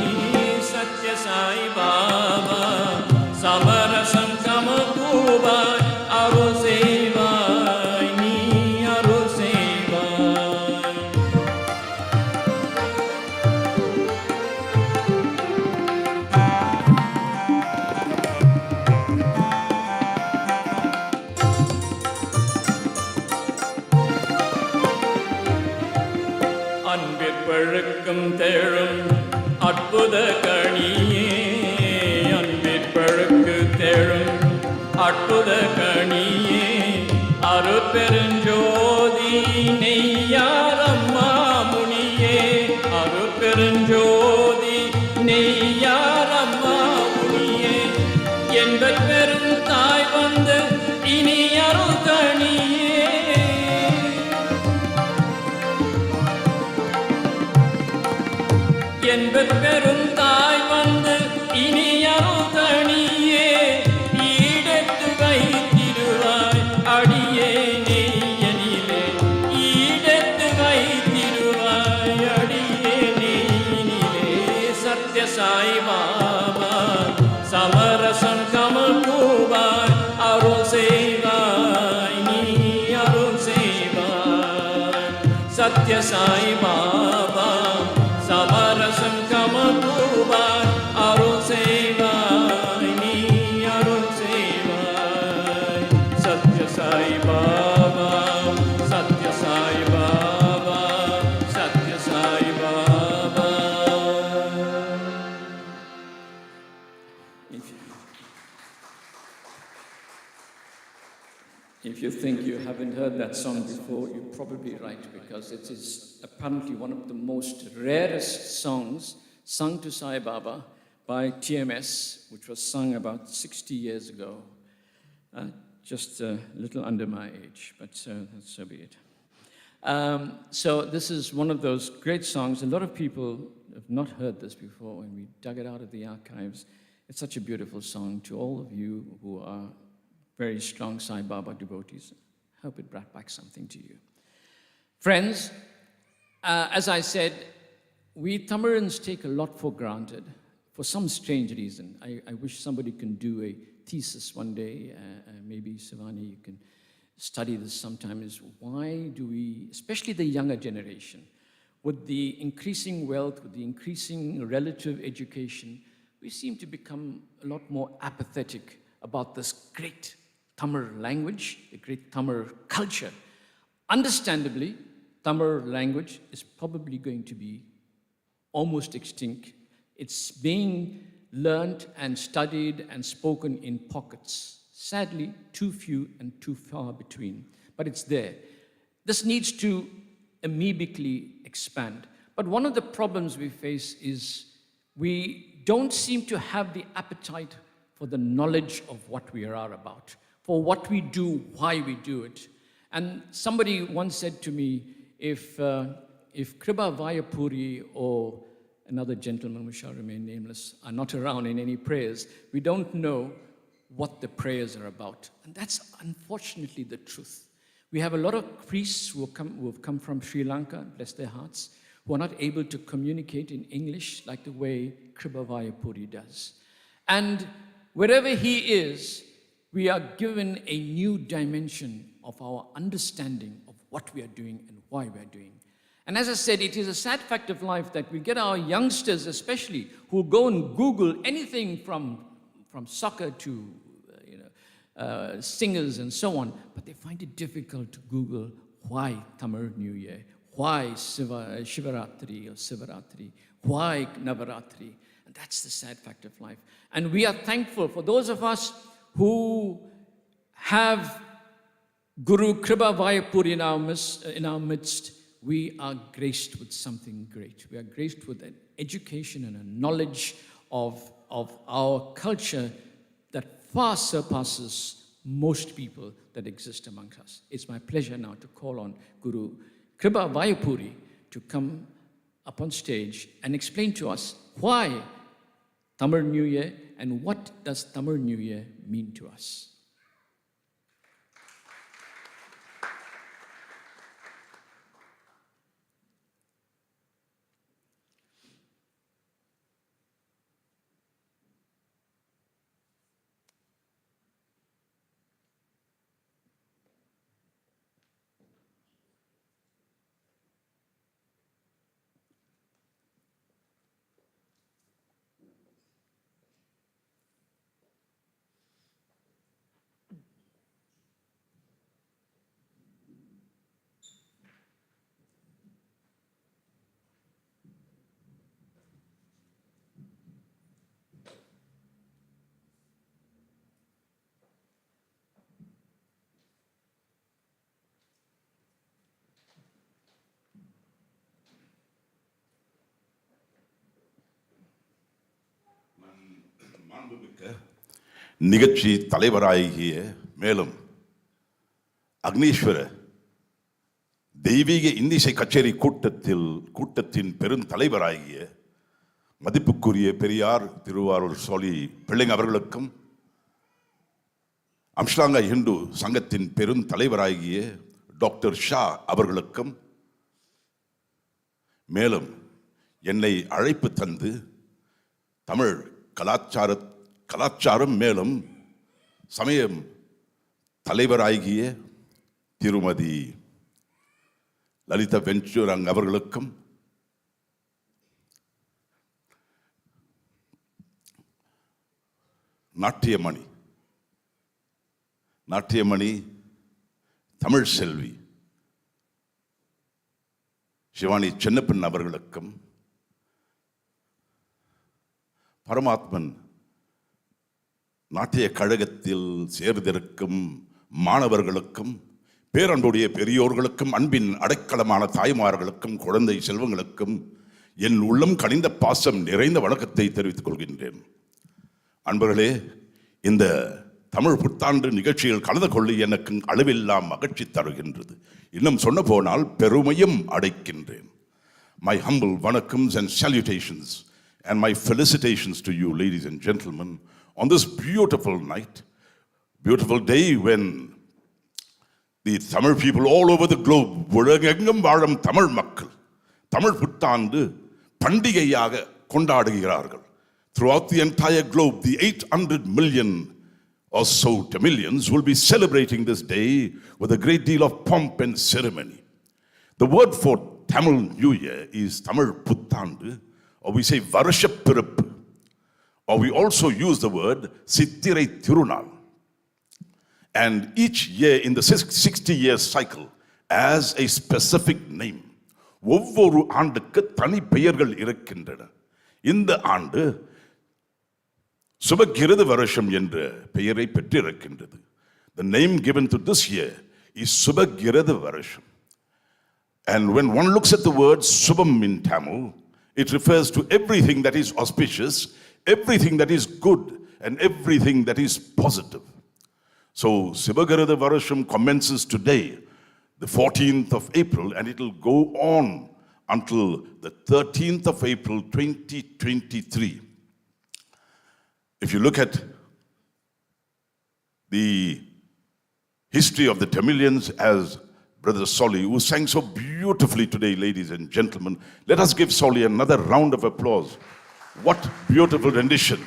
சத்ய சாய் பாபா சமரசம் கமகூபாய் அரு சேவாய் நீ அரு சேவாய் அன்புக்கும் தேழும் அற்புத கணியே அன்பிற்பழுக்கு தேழும் அற்புத கணியே அருட்பெருஞ்சோதி நெய்யாரம்மா முனியே அருட்பெருஞ்சோதி நெய்யாரம்மா முனியே என்பர் பெரும் தாய் வந்து இனி அருள் கணியே என்பர் பெரும் தாய் வந்து இனி அருள் கணியே ஈடத்து வைத்திடுவாய் அடியே நெய்யனிலே ஈடத்து வைத்திடுவாய் அடியே நெய்யினிலே சத்ய சாய் பாபா சமரசம் கமல் பூவாய் அருள் செய்வாய் நீ அருள் செய்வாய் சத்ய சாய் பாபா சமரசம் கமல் பூவாய் அருள் செய்வாய் நீ அருள் செய்வாய் Satya Sai Baba Satya Sai Baba Satya Sai Baba. If you think you haven't heard that song before, you're probably right, because it is apparently one of the most rarest songs sung to Sai Baba by TMS, which was sung about 60 years ago, just a little under my age, but so be it. So this is one of those great songs. A lot of people have not heard this before, and we dug it out of the archives. It's such a beautiful song. To all of you who are very strong Sai Baba devotees, I hope it brought back something to you. Friends, as I said, we Tamils take a lot for granted for some strange reason. I wish somebody can do a thesis one day, maybe Sivani, you can study this sometime, is why do we, especially the younger generation, with the increasing wealth, with the increasing relative education, we seem to become a lot more apathetic about this great Tamil language, the great Tamil culture. Understandably, Tamil language is probably going to be almost extinct. It's being learnt and studied and spoken in pockets. Sadly, too few and too far between, but it's there. This needs to amoebically expand. But one of the problems we face is we don't seem to have the appetite for the knowledge of what we are about, for what we do, why we do it. And somebody once said to me, if Kriba Vayapuri or another gentleman who shall remain nameless are not around in any prayers, we don't know what the prayers are about. And that's unfortunately the truth. We have a lot of priests who have come from Sri Lanka, bless their hearts, who are not able to communicate in English like the way Kriba Vayapuri does. And wherever he is, we are given a new dimension of our understanding of what we are doing and why we are doing. And as I said, it is a sad fact of life that we get our youngsters especially who go and Google anything from soccer to singers and so on, but they find it difficult to Google why Tamil New Year, why Shivaratri or Sivaratri, why Navaratri. And that's the sad fact of life. And we are thankful for those of us who have Guru Kriba Vayapuri in our midst. We are graced with something great. We are graced with an education and a knowledge of our culture that far surpasses most people that exist amongst us. It's my pleasure now to call on Guru Kriba Vayapuri to come up on stage and explain to us why Tamil New Year and what does Tamil New Year mean to us. நிகழ்ச்சி தலைவராகிய மேலும் அக்னீஸ்வர தெய்வீக இன்னிசை கச்சேரி கூட்டத்தின் பெருந்தலைவராகிய மதிப்புக்குரிய பெரியார் திருவாரூர் சோழி பிள்ளைங்க அவர்களுக்கும், அம்ஷ்டாங்க ஹிந்து சங்கத்தின் பெருந்தலைவராகிய டாக்டர் ஷா அவர்களுக்கும், மேலும் என்னை அழைப்பு தந்து தமிழ் கலாச்சாரம் மேலும் சமயம் தலைவராகிய திருமதி லலிதா வெஞ்சூரங் அவர்களுக்கும், நாட்டியமணி தமிழ் செல்வி சிவானி சின்னப்பன் அவர்களுக்கும், பரமாத்மன் நாட்டிய கழகத்தில் சேர்ந்திருக்கும் மாணவர்களுக்கும், பேரன்புடைய பெரியோர்களுக்கும், அன்பின் அடைக்கலமான தாய்மார்களுக்கும், குழந்தை செல்வங்களுக்கும் என் உள்ளம் கனிந்த பாசம் நிறைந்த வணக்கத்தை தெரிவித்துக் கொள்கின்றேன். அன்பர்களே, இந்த தமிழ் புத்தாண்டு நிகழ்ச்சியில் கலந்து கொள்ள எனக்கு அளவில்லா மகிழ்ச்சி தருகின்றது. இன்னும் சொன்ன போனால் பெருமையும் அடைக்கின்றேன். My humble vanakkams and salutations and my felicitations to you, ladies and gentlemen, on this beautiful night, beautiful day when the Tamil people all over the globe, உலகெங்கும் வாழும் தமிழ் மக்கள் தமிழ் புத்தாண்டு பண்டிகையாக கொண்டாடுகிறார்கள். Throughout the entire globe, the 800 million or so Tamilians will be celebrating this day with a great deal of pomp and ceremony. The word for Tamil New Year is Tamil Puttandu, or we say Varashapirappu, or we also use the word Sittirai Thirunal. And each year in the 60-year cycle has a specific name. ஒவ்வொரு ஆண்டுக்கு தனி பெயர்கள் இருக்கின்றன. இந்த ஆண்டு சுபகிருத வருஷம் என்ற பெயரை பெற்றிருக்கின்றது. The name given to this year is Subhagirada Varasham. And when one looks at the word Subham in Tamil, it refers to everything that is auspicious, everything that is good, and everything that is positive. So Subhagirada Varasham commences today, the 14th of April, and it will go on until the 13th of April 2023. If you look at the history of the Tamilians, as Brother Solly, who sang so beautifully today, ladies and gentlemen, let us give Solly another round of applause. What beautiful rendition.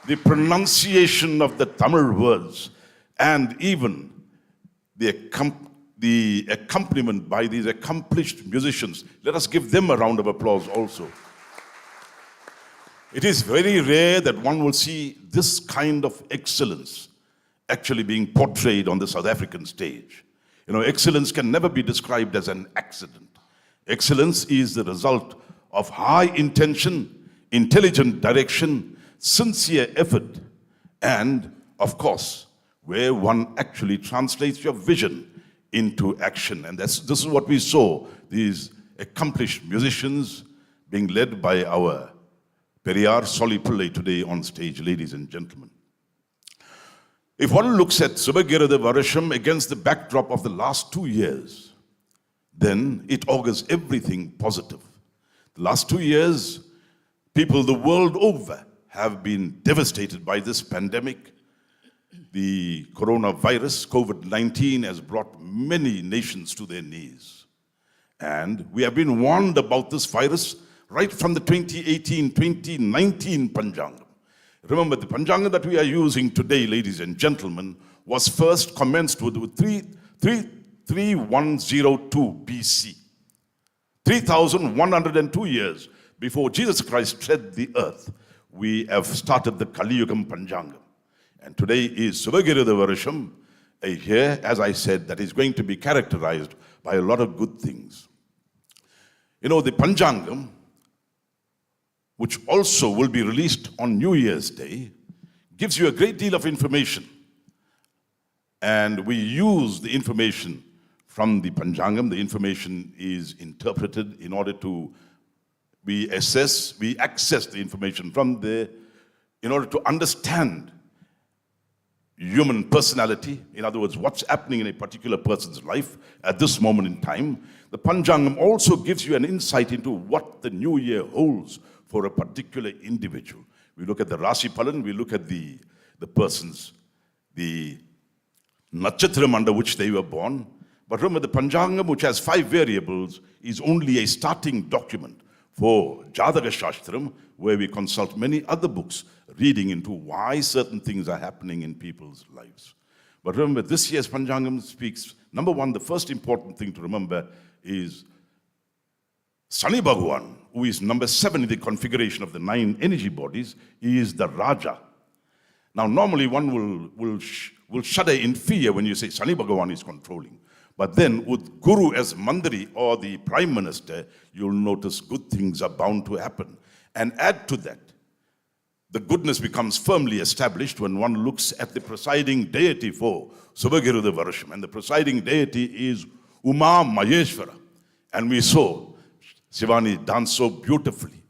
The pronunciation of the Tamil words and even the accompaniment by these accomplished musicians. Let us give them a round of applause also. It is very rare that one will see this kind of excellence actually being portrayed on the South African stage. You know, excellence can never be described as an accident. Excellence is the result of high intention, intelligent direction, sincere effort, and, of course, where one actually translates your vision into action. And this is what we saw, these accomplished musicians being led by our Periyar Soli Pillay today on stage, ladies and gentlemen. If one looks at Subhagirada Varasham against the backdrop of the last 2 years, then it augurs everything positive. The last 2 years, people the world over have been devastated by this pandemic. The coronavirus, COVID-19, has brought many nations to their knees. And we have been warned about this virus right from the 2018-2019 Panjangam. Remember, the Panjangam that we are using today, ladies and gentlemen, was first commenced with 3102 BC. 3,102 years before Jesus Christ tread the earth, we have started the Kali Yugam Panjangam. And today is Subhagirada Varasham, a year, as I said, that is going to be characterized by a lot of good things. You know, the Panjangam, which also will be released on New Year's Day, gives you a great deal of information. And we use the information from the Panjangam. The information is interpreted in order to we access the information from there in order to understand human personality, in other words, what's happening in a particular person's life at this moment in time, the Panchangam also gives you an insight into what the new year holds for a particular individual. We look at the Rasi Palan, we look at the persons, the Nakshatram under which they were born. But remember, the Panchangam, which has 5 variables, is only a starting document for Jataka Shastram, where we consult many other books, reading into why certain things are happening in people's lives. But remember, this year's Panchangam speaks, number one, the first important thing to remember is Sani Bhagwan, who is number 7 in the configuration of the 9 energy bodies, he is the Raja. Now, normally one will shudder in fear when you say Sani Bhagwan is controlling. But then with Guru as Mandari or the Prime Minister, you'll notice good things are bound to happen. And add to that, the goodness becomes firmly established when one looks at the presiding deity for Subhagiruda Varasham. And the presiding deity is Uma Maheshwara. And we saw Shivani dance so beautifully.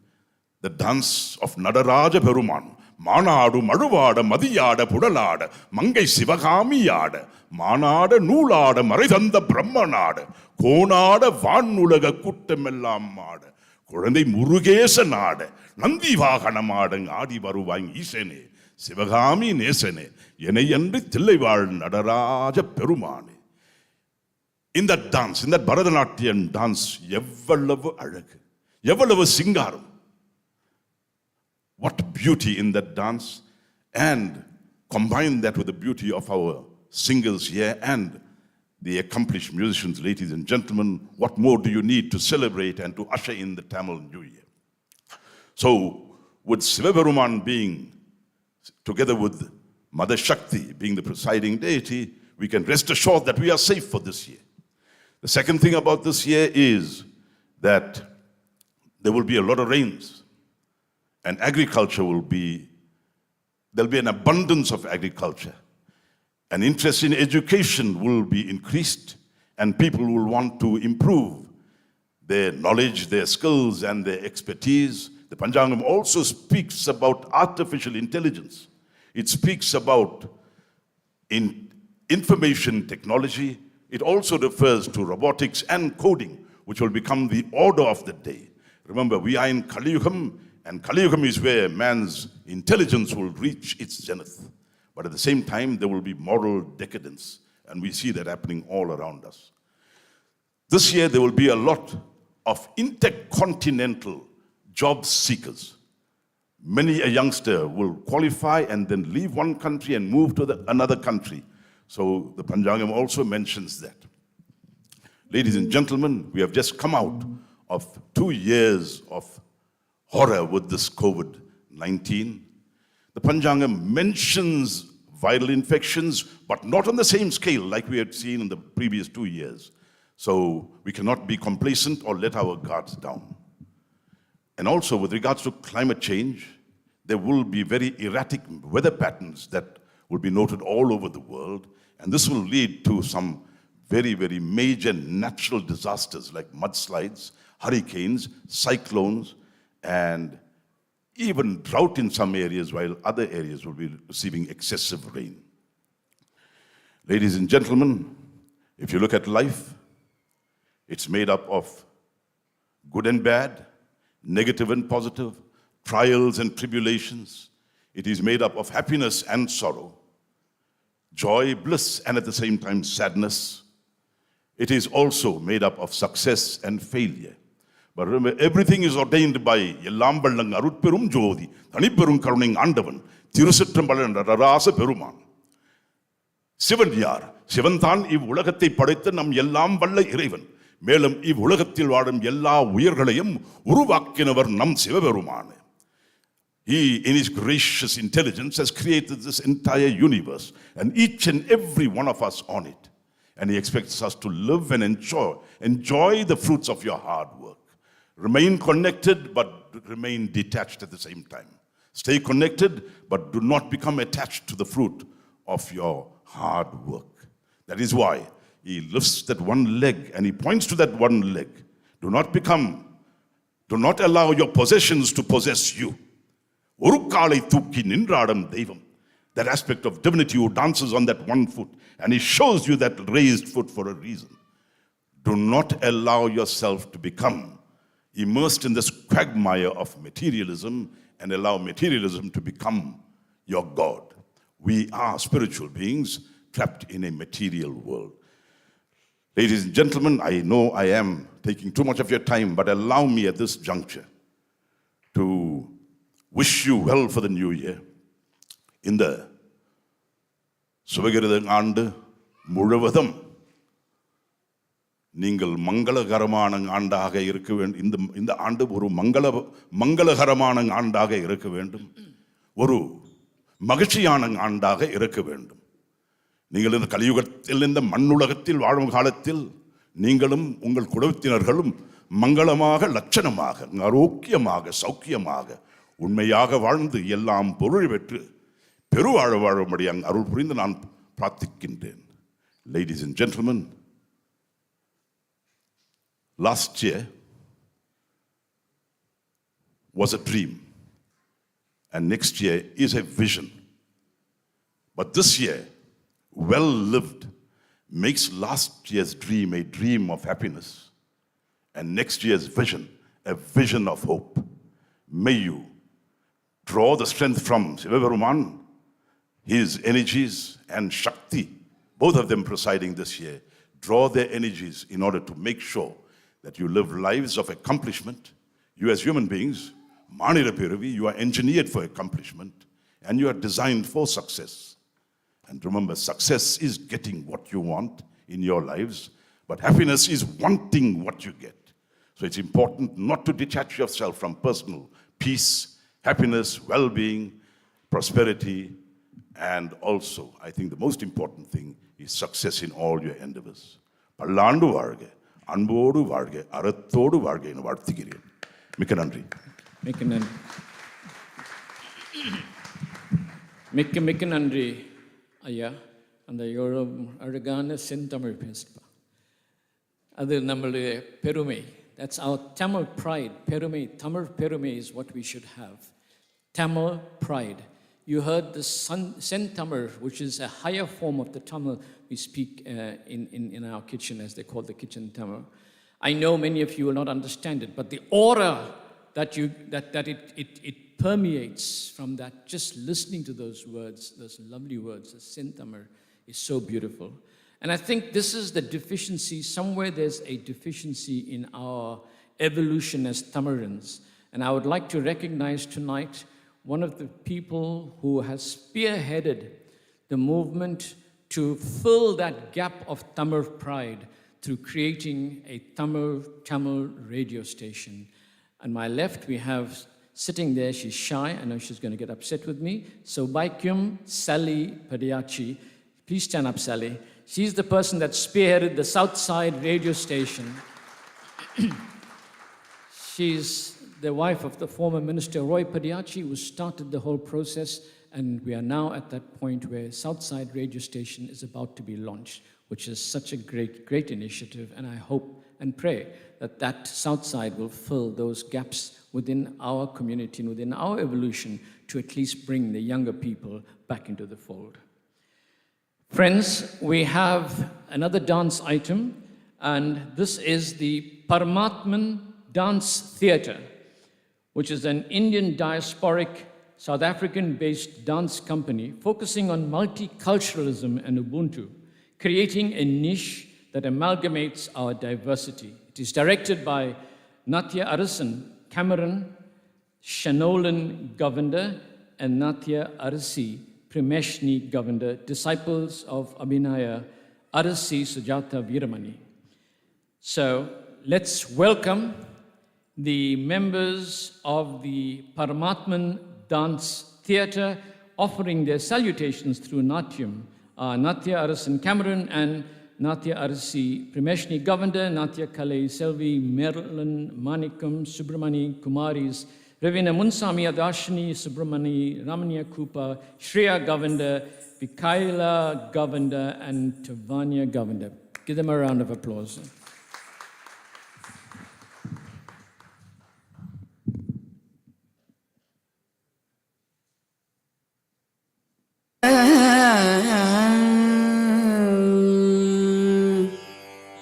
The dance of Nadaraja Peruman. Manadu Maduvada Madiyada Pudalada Mangai Sivakami Yada Manada Nulada Maridanda Brahmanada Konada Vanulaga Kuttamellamada Kurandi Murugesanada Nandi Vahanamada Adi Varuvang Isene Sivakami Nesene Yenayandi Tillevar Nadaraja Perumani. In that dance, in that Bharatanatyam dance, Yevalavu Alag, Yevalavu Singaram. What beauty in that dance, and combine that with the beauty of our singers here and the accomplished musicians, ladies and gentlemen. What more do you need to celebrate and to usher in the Tamil New Year? So, with Sivaperuman being, together with Mother Shakti being the presiding deity, we can rest assured that we are safe for this year. The second thing about this year is that there will be a lot of rains. And agriculture there'll be an abundance of agriculture. And interest in education will be increased, and people will want to improve their knowledge, their skills, and their expertise. The Panchangam also speaks about artificial intelligence. It speaks about information technology. It also refers to robotics and coding, which will become the order of the day. Remember, we are in Kali Yugam, and Kali Yugam is where man's intelligence will reach its zenith. But at the same time, there will be moral decadence, and we see that happening all around us. This year, there will be a lot of intercontinental job seekers. Many a youngster will qualify and then leave one country and move to another country. So the Panchangam also mentions that. Ladies and gentlemen, we have just come out of 2 years of horror with this COVID-19. The Panchangam mentions viral infections, but not on the same scale like we had seen in the previous 2 years. So we cannot be complacent or let our guards down. And also with regards to climate change, there will be very erratic weather patterns that will be noted all over the world. And this will lead to some very, very major natural disasters like mudslides, hurricanes, cyclones, and even drought in some areas, while other areas will be receiving excessive rain. Ladies and gentlemen, if you look at life, it's made up of good and bad, negative and positive, trials and tribulations. It is made up of happiness and sorrow, joy, bliss, and at the same time sadness. It is also made up of success and failure. But remember, everything is ordained by Yellam Ballang Arutperum Jodi, Thaniperum Karuning Andavan, Tirusitrambalan Rasa Peruman. Sivan Yar, Sivantan, Iv Ulakati Padeta Nam Yellam Balla Iravan, Melam Iv Ulakatil Vadam Yella Weirgalayam, Uruvakinavar Nam Sivaperumane. He, in his gracious intelligence, has created this entire universe, and each and every one of us on it. And he expects us to live and enjoy the fruits of your hard work. Remain connected, but remain detached at the same time. Stay connected, but do not become attached to the fruit of your hard work. That is why he lifts that one leg and he points to that one leg. Do not allow your possessions to possess you. ஒரு காலை தூக்கி நின்றாடும் தெய்வம். That aspect of divinity who dances on that one foot, and he shows you that raised foot for a reason. Do not allow yourself to become immersed in this quagmire of materialism and allow materialism to become your God. We are spiritual beings trapped in a material world. Ladies and gentlemen, I know I am taking too much of your time, but allow me at this juncture to wish you well for the new year. இந்த சுபகிருத ஆண்டு முழுவதும் நீங்கள் மங்களகரமான ஆண்டாக இருக்க வேண்டும். இந்த ஆண்டு ஒரு மங்களகரமான ஆண்டாக இருக்க வேண்டும். ஒரு மகிழ்ச்சியான ஆண்டாக இருக்க வேண்டும். நீங்கள் இந்த கலியுகத்தில், இந்த மண்ணுலகத்தில் வாழும் காலத்தில் நீங்களும் உங்கள் குடும்பத்தினர்களும் மங்களமாக, லட்சணமாக, ஆரோக்கியமாக, சௌக்கியமாக, உண்மையாக வாழ்ந்து எல்லாம் பொருள் பெற்று பெருவாழ வாழும்படியாக அருள் புரிந்து நான் பிரார்த்திக்கின்றேன். Ladies and gentlemen, last year was a dream, and next year is a vision. But this year, well lived, makes last year's dream a dream of happiness, and next year's vision a vision of hope. May you draw the strength from Sivaperuman, his energies, and Shakti, both of them presiding this year. Draw their energies in order to make sure that you live lives of accomplishment. You as human beings, Manira Piravi, you are engineered for accomplishment, and you are designed for success. And remember, success is getting what you want in your lives, but happiness is wanting what you get. So it's important not to detach yourself from personal peace, happiness, well-being, prosperity, and also, I think the most important thing is success in all your endeavors. பல்லாண்டு வாழ்க, அன்போடு வாழ்க, அறத்தோடு வாழ்க என வாழ்த்துகிறேன். மிக்க நன்றி. மிக்க நன்றி ஐயா. அந்த அழகான செந்தமிழ் பேசுப்பா, அது நம்மளுடைய பெருமை. That's our Tamil pride. Perumai, Tamil Perumai is what we should have. Tamil pride. You heard the Sen-Tamil, which is a higher form of the Tamil we speak in our kitchen, as they call the kitchen Tamil. I know many of you will not understand it, but the aura that it permeates from that, just listening to those words, those lovely words, the Sen-Tamil, is so beautiful. And I think this is the deficiency. Somewhere there's a deficiency in our evolution as Tamilians. And I would like to recognize tonight one of the people who has spearheaded the movement to fill that gap of Tamil pride through creating a Tamil radio station. On my left, we have sitting there, she's shy, I know she's going to get upset with me, so Baikyum Sally Padiachi. Please stand up, Sally. She's the person that spearheaded the Southside radio station. She's the wife of the former minister, Roy Padiachi, who started the whole process, and we are now at that point where Southside radio station is about to be launched, which is such a great initiative, and I hope and pray that Southside will fill those gaps within our community and within our evolution to at least bring the younger people back into the fold. Friends, we have another dance item, and this is the Paramatman Dance Theatre, which is an Indian diasporic South African-based dance company focusing on multiculturalism and Ubuntu, creating a niche that amalgamates our diversity. It is directed by Natya Arasan, Cameron Shanolan Govender, and Natya Arasi, Primeshni Govender, disciples of Abhinaya Arasi Sujata Veeramani. So let's welcome the members of the Paramatman Dance Theatre offering their salutations through Natyam. Natya Arasan Cameron and Natya Arasi Primeshni Govender, Natya Kalai Selvi, Merlin Manikam, Subramani Kumaris, Ravina Munsami Adashini, Subramani, Ramanya Kupa, Shreya Govender, Vikaila Govender, and Tavanya Govender. Give them a round of applause.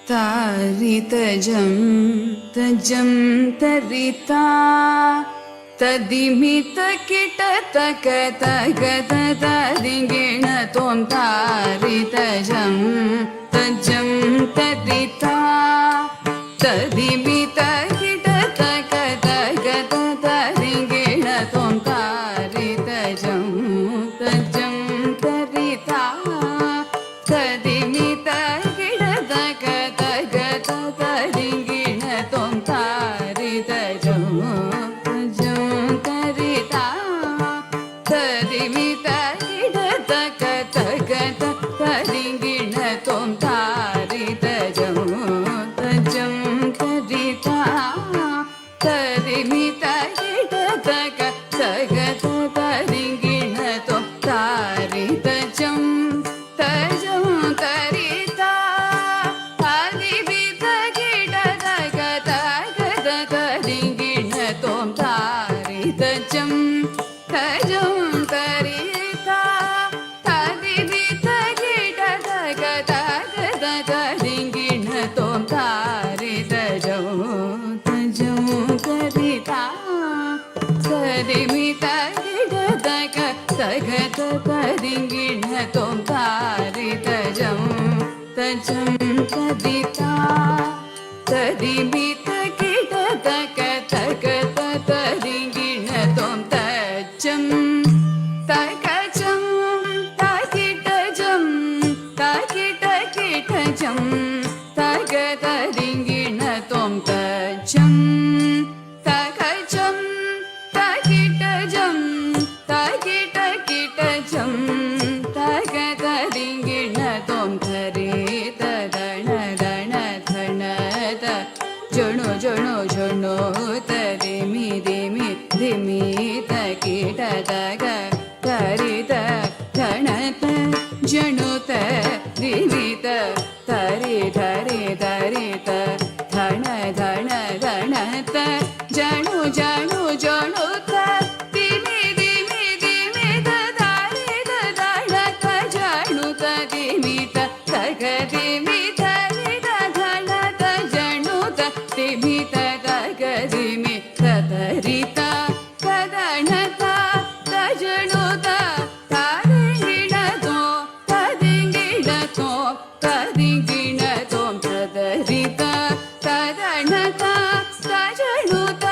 तारितजं तजं तरिता तदिमितकिटतकतगततदिङ्गिण त्वं तारितजं तजं तरिता तदिमितकिटतकतगततदिङ्गिण त्वं तारितजं तजं तरिता तदिमितकिटतकतगततदिङ्गिण त्वं तारितजं तजं तरिता तदिमितकिटतकतगततदिङ्गिण त्वं तारितजं तजं तरिता तदिमितकिटतकतगततदिङ्गिण त्वं तारितजं तजं तरिता तदिमितकिटतकतगततदिङ्गिण त्वं तारितजं तजं तरिता तदिमितकिटतकतगततदिङ्गिण त्वं तारितजं तजं तरिता तदिमितकिटतकतगततदिङ्गिण त्वं तारितजं तजं तरिता तदिमितकिटतकतगततदिङ्गिण त्वं तजं तकचं तकिटजं तकिटकिटजं तगतदिङ्गिण त्वं तजं तकचं तकिटजं तकिटकिटजं तगतदिङ्गिण त्वं धरित धण धण धणत जणु जणु जणु तदिमि दिमि दिमि तकिटतग तरित धणत जणुत दिमित तरि धरि धरित धण धण धणत जणु जणु जणुत दिमि दिमि दिमित तरित धणत जणुत दिमित तग दिमित तरित धणत जणुत दिमित तग दिमित तरित तदणत तजणुत तदिङ्गिण त्वं तदिङ्गिण त्वं तदरित तदणत तजणुत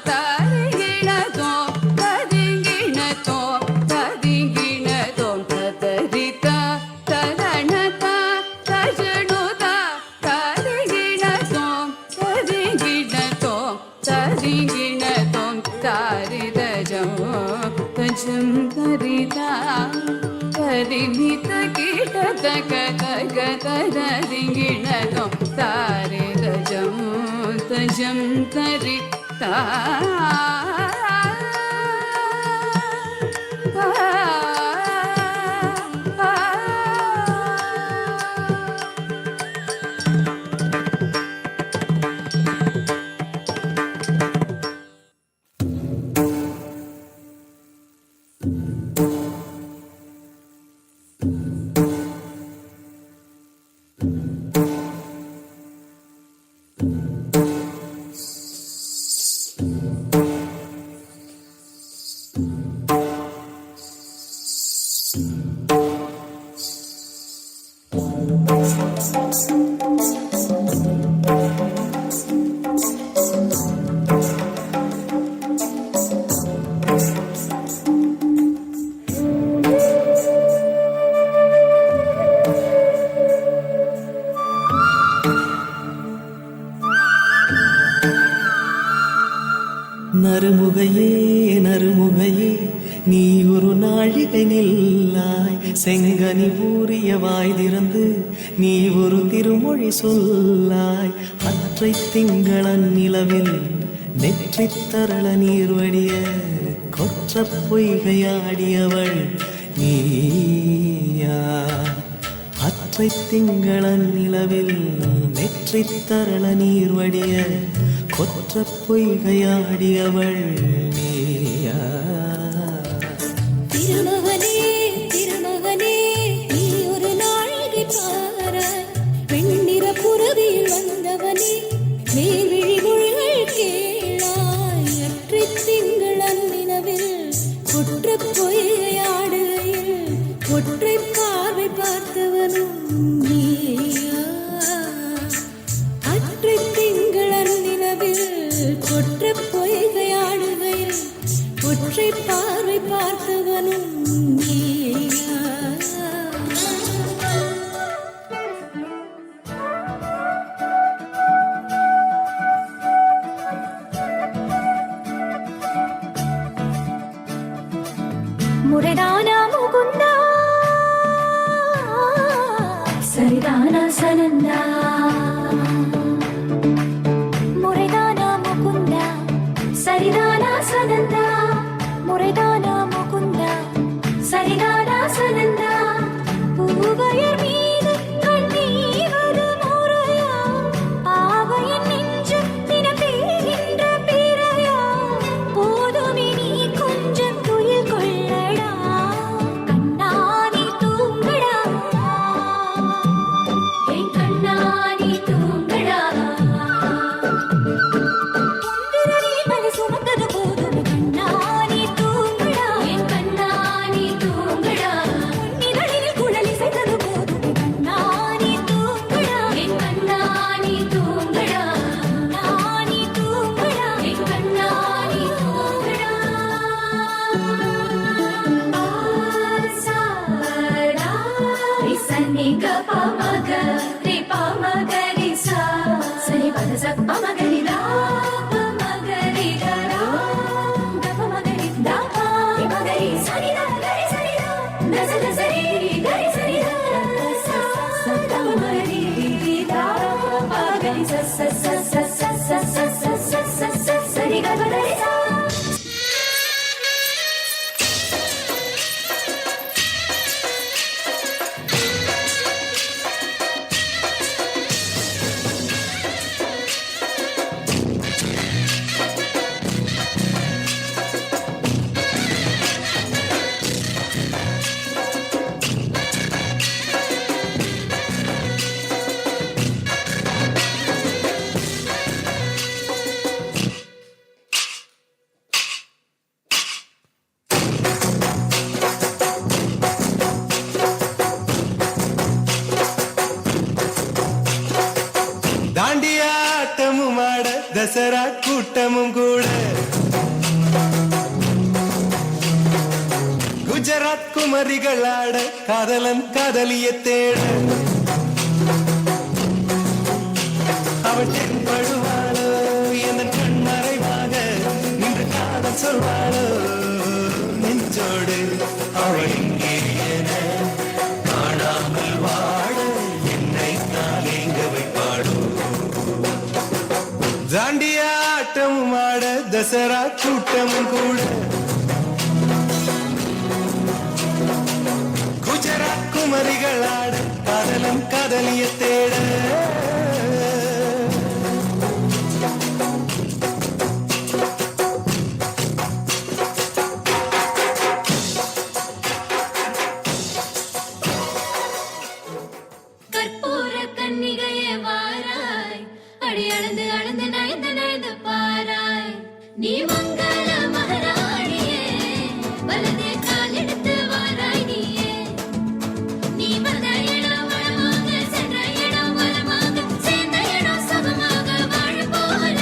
तदिङ्गिण त्वं तदिङ्गिण त्वं तदिङ्गिण त्वं तदरित तदणत तजणुत तदिङ्गिण त्वं तदिङ्गिण त्वं तदिङ्गिण त्वं तारितजं तजं तरिता तदिमितकिटतकतगततदिङ्गिण त्वं तारितजं तजं तरिता நறுமுகையே நறுமுகையே நீ ஒரு நாழிகை நில்லாய் செங்கனி ஊறிய வாய் திறந்து நீ ஒரு திருமொழி சொல்லாய் அற்றை திங்களன் நிலவில் நெற்றித் தரள நீர் வடிய கொற்ற பொய்கையாடியவள் நீயா அற்றை திங்களன் நிலவில் நெற்றித் தரள நீர் வடிய கொற்ற பொய்கையாடியவள் நீயா திருமகனே திருமகனே நீ ஒரு நாழிகை பார வெண்ணிற புற பிறவியில் வந்தவனே மேல்விழி மொழிகள் கேளாய் அற்றை திங்கள் அந்நினவில் குற்ற பொய்கையாடுகையில் ஒற்றை பார்வை பார்த்தவனும் நீயா அற்றை திங்கள் அந்நினவில் குற்ற பொய்கையாடுகையில் ஒற்றை பார்வை பார்த்தவனும் நீயா முறைதானா முகுந்தா சரிதானா சனந்தா முறைதானா முகுந்தா சரிதானா சனந்தா முறைதானா முகுந்தா சரிதானா சனந்தா பூவையர் மீது கண்ணீவது முறையா ஆவையின் நெஞ்சு தினப்பேகின்ற பிறையா போதுமே நீ கொஞ்சம் துயில் கொள்ளடா கண்ணானி தூங்கடா என் கண்ணானி தூங்கடா பொன்விரலி மலை சுமந்தது போதும் கண்ணானி தூங்கடா என் கண்ணானி தூங்கடா பொன்னிதழில் குழலி செய்தது போதும் கண்ணானி தூங்கடா என் கண்ணானி தூங்கடா கண்ணானி தூங்கடா என் கண்ணானி தூங்கடா ஆசாடா ரிசனி கபமக ரிபமகரிசா சரி பதசக் பமகரிதா பமகரிதரா கபமகரி தாபா ரிபமகரி சரிதா கரி சரிதா நசத சரி கரி சரிதா சதமகரி தாபா பமகரி சஸ் சஸ் சஸ் சஸ் சஸ் சஸ் சஸ் சரி கபதரிசா தாண்டியாட்டமும் ஆட தசரா கூட்டமும் கூட குஜராத் குமரிகள் ஆட காதலன் காதலிய தேட அவள் தென்படுவாளோ என் கண் மறைவாக நின்று காதல் சொல்வாளோ நெஞ்சோடு அவள் இங்கே என காணாமல் வாழ என்னை தாலேங்க வைப்பாளோ தாண்டியாட்டமும் ஆட தசரா கூட்டமும் கூட குஜராத் குமரிகள் ஆட காதலன் காதலிய தேட கற்பூர கன்னிகையே வாராய் அடி அளந்து அளந்து நயந்து நயந்து பாராய் நீ மங்கள மகாராணியே வலதே கால் எடுத்து வாராய் நீயே நீ வந்த இடம் வளமாக சென்ற இடம் வளமாக சேர்ந்த இடம் சமமாக வாழ போற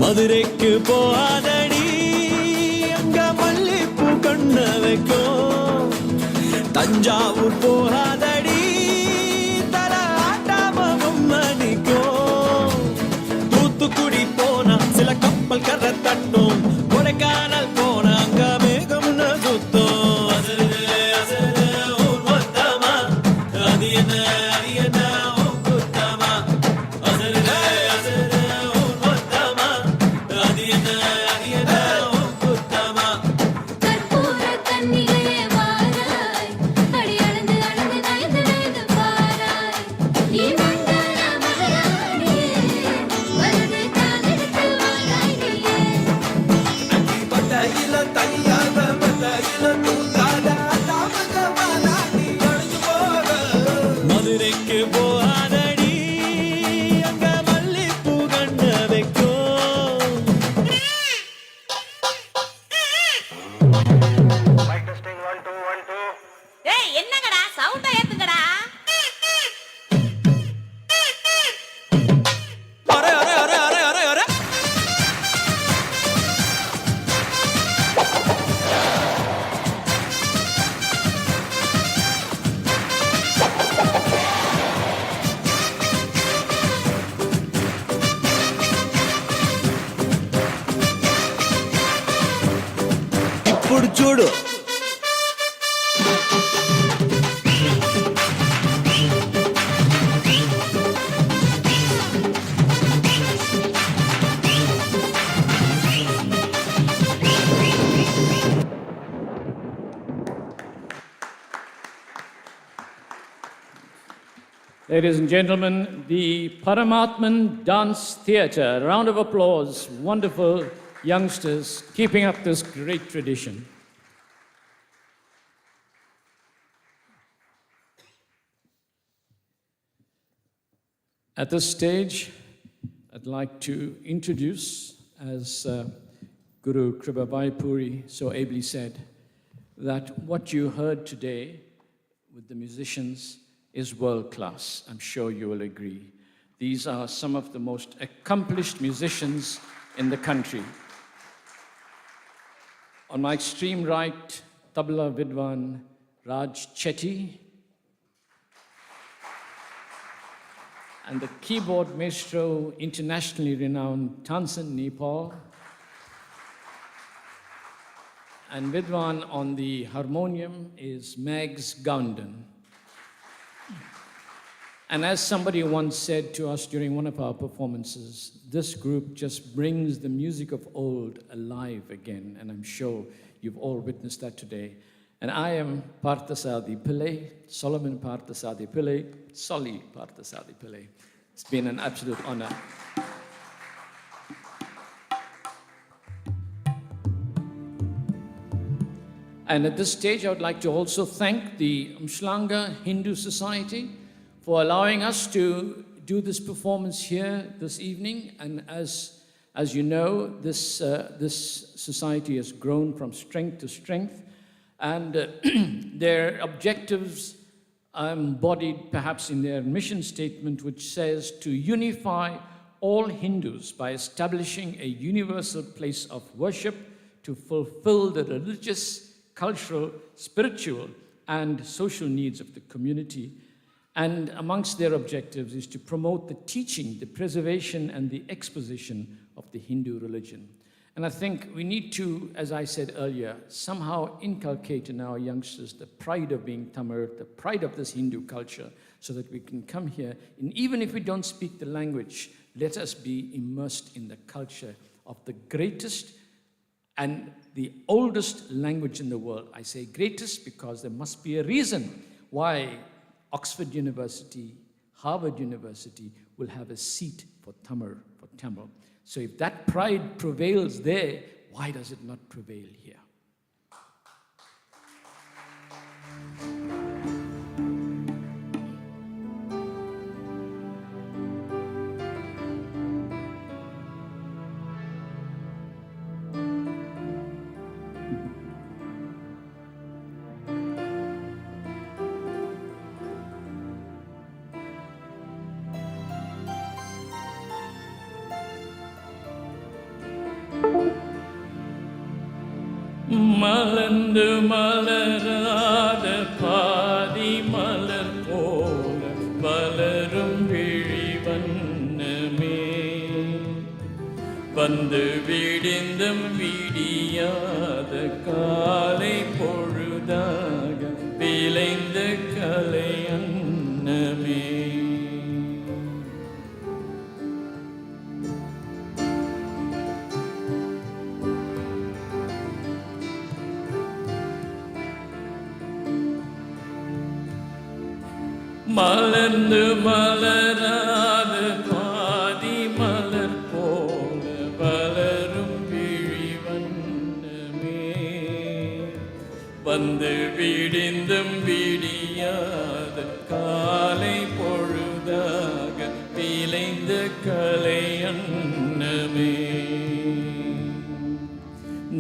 மதுரைக்கு போகாதடி அங்க மல்லிப்பூ கண்ண வைக்கும் தஞ்சாவூர் போகாதடி தல ஆட்டாம மணிக்கும் தூத்துக்குடி போனா சில கப்பல் கரை தட்டும் கொடைக்கானல் போனா அங்க மேகம்னு சுத்தும் அசரு ஊர் மொத்தமா அது என்ன ஊர் குத்தமா அசரு ஊர் மொத்தமா அது என்ன ஊர் குத்தமா கற்பூர கன்னிகையே வாராய் என்னங்கடா சவுண்ட ஏத்துங்கடா. ఇప్పుడు చూడు. Ladies and gentlemen, the Paramatman Dance Theatre. Round of applause. Wonderful youngsters keeping up this great tradition. At this stage, I'd like to introduce, as Guru Kribabhai Puri so ably said, that what you heard today with the musicians is world class. I'm sure you will agree. These are some of the most accomplished musicians in the country. On my extreme right, tabla vidwan Raj Chetty, and the keyboard maestro, internationally renowned Tansen Nepal, and vidwan on the harmonium is Mags Gounden. And as somebody once said to us during one of our performances, this group just brings the music of old alive again, and I'm sure you've all witnessed that today. And I am Parthasadi Pillay, Solomon Parthasadi Pillay, Solly Parthasadi Pillay. It's been an absolute honor. And at this stage, I would like to also thank the Umshlanga Hindu Society for allowing us to do this performance here this evening. And as you know, this society has grown from strength to strength, and their objectives are embodied perhaps in their mission statement, which says to unify all Hindus by establishing a universal place of worship to fulfill the religious, cultural, spiritual, and social needs of the community. And amongst their objectives is to promote the teaching, the preservation, and the exposition of the Hindu religion. And I think we need to, as I said earlier, somehow inculcate in our youngsters the pride of being Tamil, the pride of this Hindu culture, so that we can come here, and even if we don't speak the language, let us be immersed in the culture of the greatest and the oldest language in the world. I say greatest because there must be a reason why Oxford University, Harvard University will have a seat for Tamil. So if that pride prevails there, why does it not prevail here? மலர்ந்து மலராத பாதி மலர் போல வளரும் விழிவண்ணமே வந்து விடிந்தும் விடியாத காலை பொழுதாக விளைந்த கலை அன்னமே மலர்ந்து மலராத பாதி மலர் போல வளரும் விழிவண்ணமே வந்து விடிந்தும் விடியாத காலை பொழுதாக விளைந்த கலை அன்னமே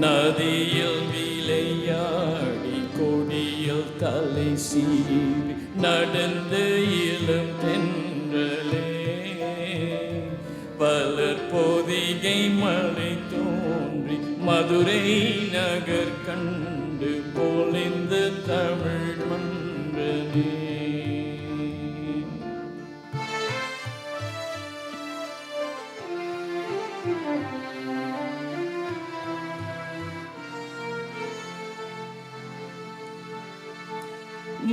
நதியில் விளையாடி கொடியில் பொதியில் தலை சீவி நடந்து இளம் தென்றலே பலர் பொதிகை மழை தோன்றி மதுரை நகர் கண்டு பொழிந்த தமிழ் மன்றமே.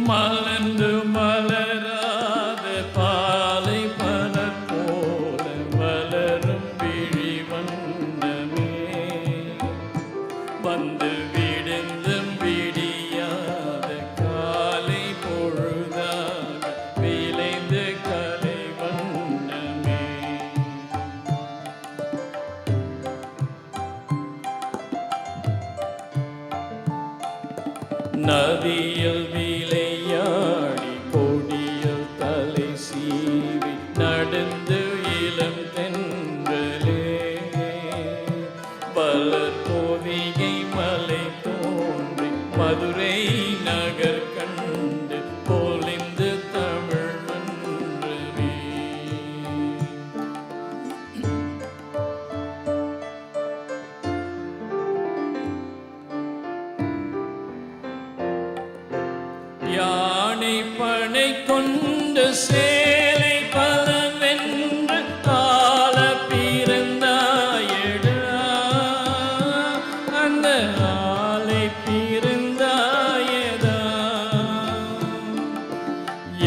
மலர்ந்து மலராத பாலை மலர் போல மலரும் விழி வண்ணமே வந்து விடுந்தும் விடியாத காலை பொழுதாக விளைந்து கலை வண்ணமே. நதியில் விளையாடி கொடியில் தலை சீவி நடந்து இளம் தென்றலே பலர் பொதிகை மலை தோன்றி மதுரை நகர் கண்டு பொழிந்து தமிழ் மன்றமே. யானை பனை கொண்டு சேலை பலவென்று கால பிறந்தாயடா அந்த ஆலை பிறந்தாயதா.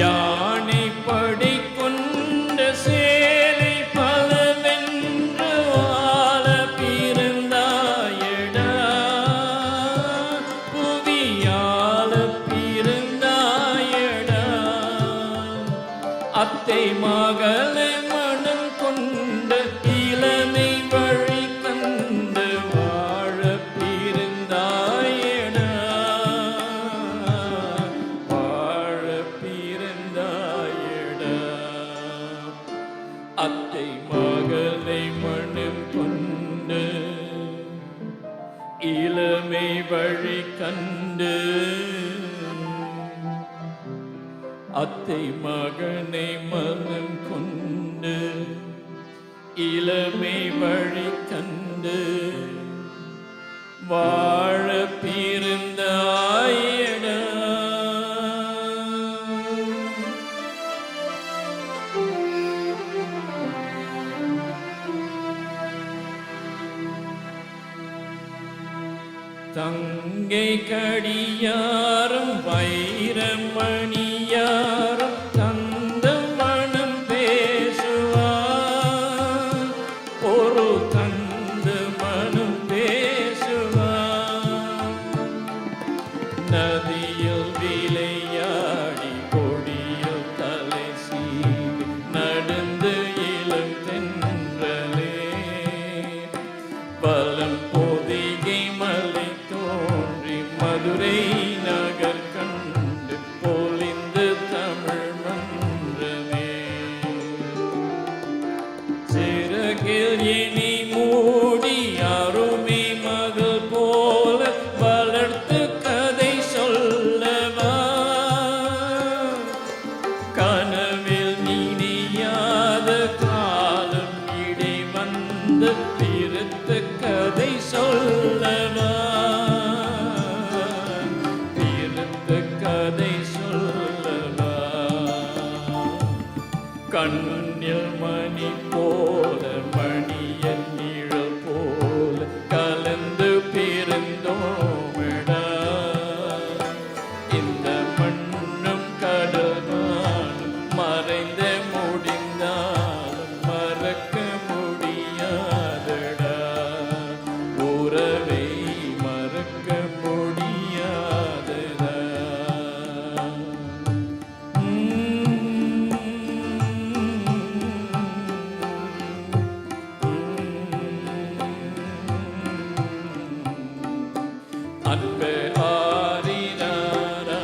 யானை படை கொண்ட சேலை பலவென்று ஆல பிறந்தாயடா புவியால பிறந்தாயடா. அத்தை மகளை மனம் கொண்ட இளமை வழி கண்டு வாழ பிறந்தாயடா வாழ பிறந்தாயடா. அத்தை மகளை மனம் கொண்டு இளமை வழி கண்டு அத்தை மகனை மனம் கொண்டு இளமை வழி கண்டு வாழ பிறந்தாயடா. தங்கை கடியாரும் வைரமணியாரும் தந்த மனம் பேசுவார் ஒரு தந்த மனம் பேசுவார். நதியில் விளையாடி கொடியில் தலை சீவி நடந்து இளம் தென்றலே பலம் பொதிகை மலை தோன்றி மதுரை நகர் கண்டு பொழிந்து தமிழ் மன்றமே. சிறகில் இனி மூடி அருமை மகள் போல வளர்த்து கதை சொல்லவா கனவில் நினையாத காலம் இடை வந்து திருத்த கதை சொல்லவா திருத்த கதை சொல்லவா. கண்ணில் மணி போல மணியன் நிழல் போல கலந்து பிறந்தோமெடா இந்த மண்ணும் கடல் வானும் மறைந்த முடிந்தாலும் மறக்க முடியாதடா உறவை மறக்க முடியாதடா. அன்பே ஆரிராரோ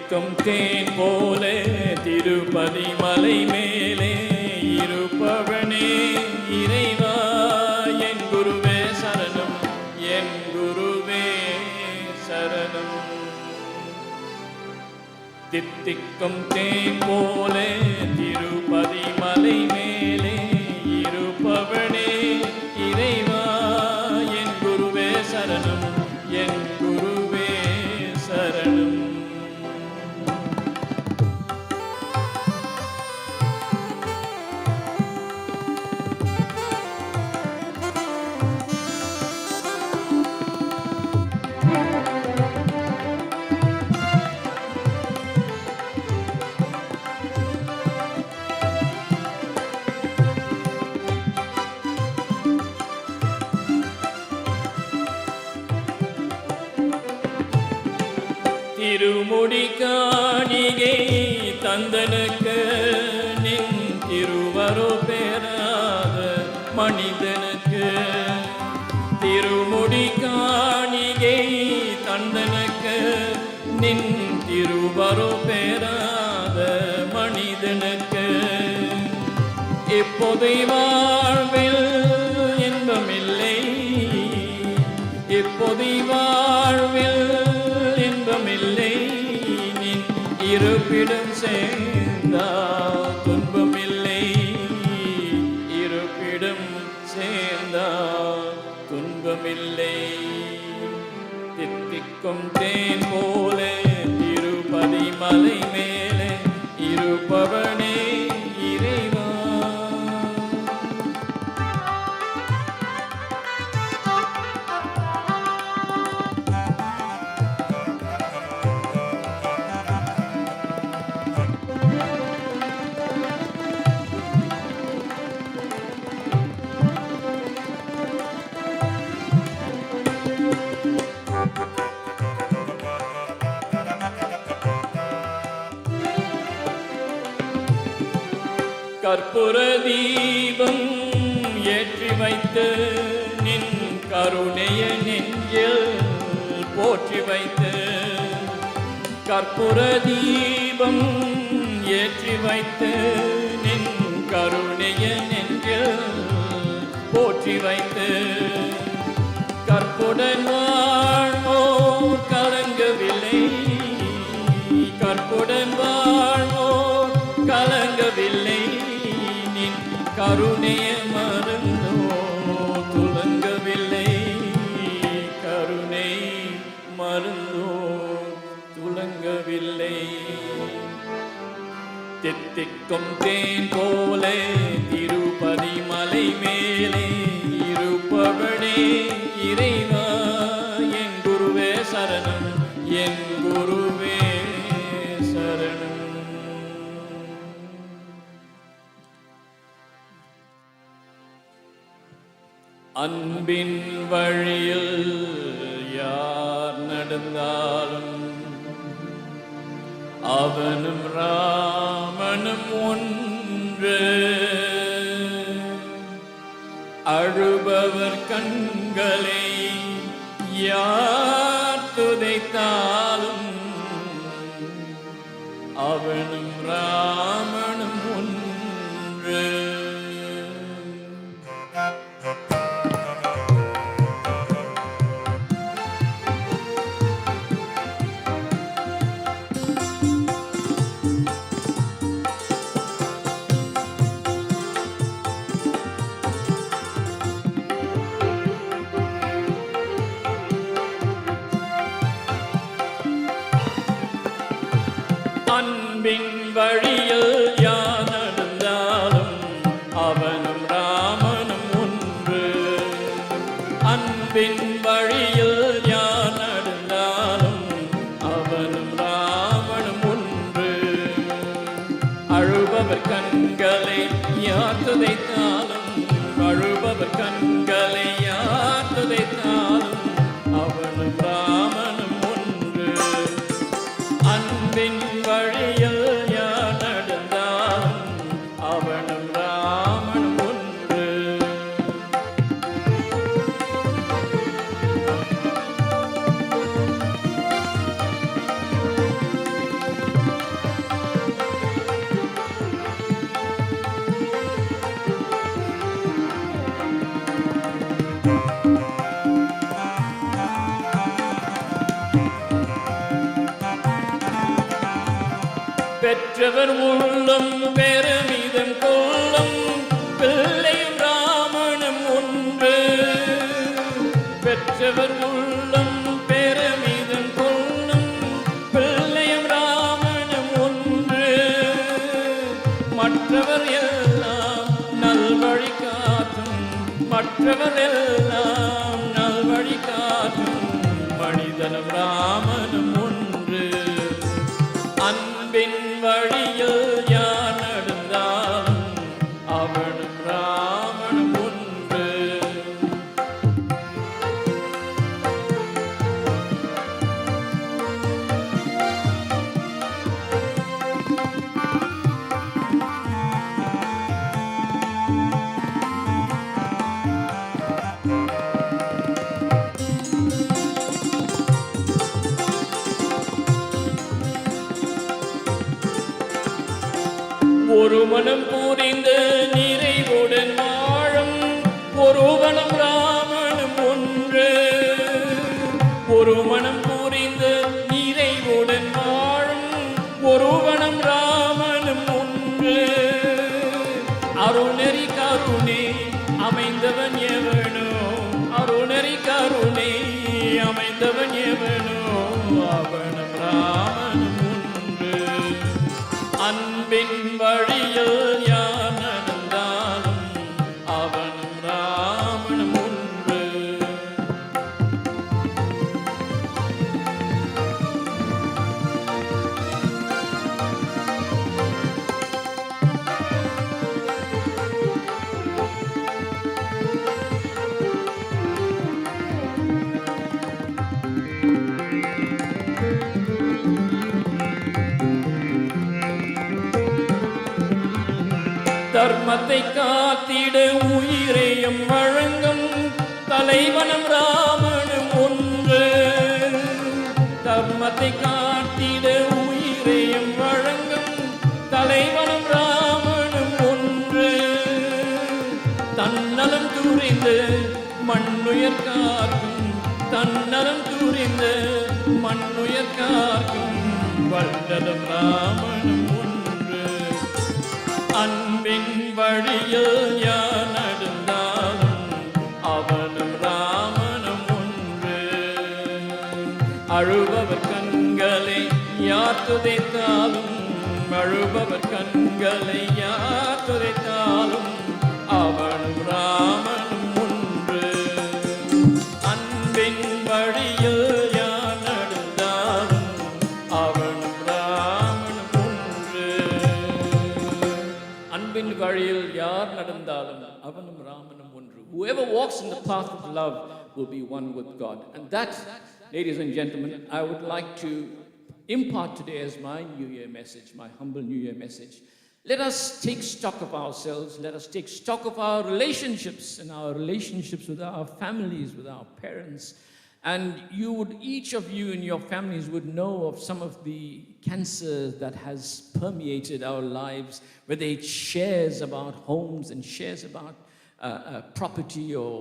தித்திக்கும் தேன் போலே திருப்பதி மலை மேலே இருப்பவனே இறைவா என் குருவே சரணம் என் குருவே சரணம். தித்திக்கும் தேன் போலே திருப்பதி மலை மேலே இருப்பவனே இறைவா என் குருவே சரணம் என் குருவே சரணம். திருமுடி காணிகை தந்தனுக்கு நின் திருவரோ பெறாத மனிதனுக்கு. திருமுடி காணிகை தந்தனுக்கு நின் திருவரோ பெறாத மனிதனுக்கு. இப்போதை வாழ்வில் இன்பமில்லை, இப்போதை வாழ்வில் இன்பமில்லை, நின் இருப்பிடம் சேர்ந்தால் துன்பமில்லை, இருப்பிடம் சேர்ந்தால் துன்பமில்லை. தித்திக்கும் தேன் போலே திருப்பதி மலை மேலே இருப்பவனே இறைவா. கற்பூர தீபம் ஏற்றி வைத்து நின் கருணைய நெஞ்சில் போற்றி வைத்து. கற்பூர தீபம் ஏற்றி வைத்து நின் கருணைய நெஞ்சில் போற்றி வைத்து. கற்புடன் வாழ்வோர் கலங்கவில்லை, கற்புடன் வாழ்வோர் கலங்கவில்லை, நின் கருணைய மறந்தோ துலங்கவில்லை, கருணை மறந்தோ துலங்கவில்லை. தித்திக்கும் தேன் போலே திருப்பதி மலை மேலே இருப்பவனே இறைவா என் குருவே சரணம் என் குருவே சரணம். அன்பின் வழியில் யார் நடந்தாலும் அவனும் ராமனும் ஒன்று. அழுபவர் கண்களை யார் துதைத்தாலும் அவனும் ராமனும் ஒன்று. அன்பின் வழியில் யார் நடந்தாலும் அவனும் ராமனும் ஒன்று. அன்பின் வழியில் யார் நடந்தாலும் அவனும் ராமனும் ஒன்று. அழுபவர் கண்களை யார் துதைத்தாலும் அழுபவர் கண்களை யார் துதைத்தாலும் அவனும் ராமனும் ஒன்று. அன்பின் வழியில் யார் நடந்தாலும் அவனும் ராமனும் ஒன்று. பெற்றவர் உள்ளம் பெருமிதம் கொள்ளும் பிள்ளையும் ராமனும் ஒன்று. பெற்றவர் உள்ளம் பெருமிதம் கொள்ளும் பிள்ளையும் ராமனும் ஒன்று. மற்றவர் எல்லாம் நல்வழி காட்டும், மற்றவர் எல்லாம் நல்வழி காட்டும் மனிதனும் ராமனும் ஒன்று. அன்பின் வழியில் யார் நடந்தாலும் அவனும் ராமனும் ஒன்று. ஒரு மனம் புரிந்து நிறைவுடன் வாழும் ஒருவனும் ராமனும் ஒன்று. ஒரு மனம் புரிந்து நிறைவுடன் வாழும் ஒருவனும் ராமனும் ஒன்று. அருணரி கருணை அமைந்தவன் எவனோ, அருணரி கருணை அமைந்தவன் எவனோ அவனும் ராமனும் ஒன்று. அன்பின் வழியில் யார் நடந்தாலும் அவனும் ராமனும் ஒன்று. தர்மத்தை காத்திட உயிரையும் வழங்கும் தலைவனும் ராமனும் ஒன்று. தர்மத்தை காத்திட உயிரையும் வழங்கும் தலைவனும் ராமனும் ஒன்று. தன்னலம் துரிந்து மண்ணுயர் காக்கும், தன்னலம் துரிந்து மண்ணுயர் காக்கும் வள்ளலும் ராமனும் ஒன்று. அன்பின் வழியில் யார் நடந்தாலும் அவனும் ராமனும் ஒன்று. அழுபவர் கண்களை யார் துதைத்தாலும், அழுபவர் கண்களை யார் துதைத்தாலும் அவனும் ராமனும் ஒன்று. அன்பின் வழியில் யார் நடந்தாலும் அவனும் ராமனும் ஒன்று. அன்பின் வழியில் யார் நடந்தாலும் அவனும் ராமனும் ஒன்று. Whoever walks in the path of love will be one with God. And that, ladies and gentlemen, I would like to impart today as my New Year message, my humble New Year message. Let us take stock of ourselves. Let us take stock of our relationships and our relationships with our families, with our parents. And you would, each of you in your families would know of some of the cancer that has permeated our lives, whether it shares about homes and shares about property or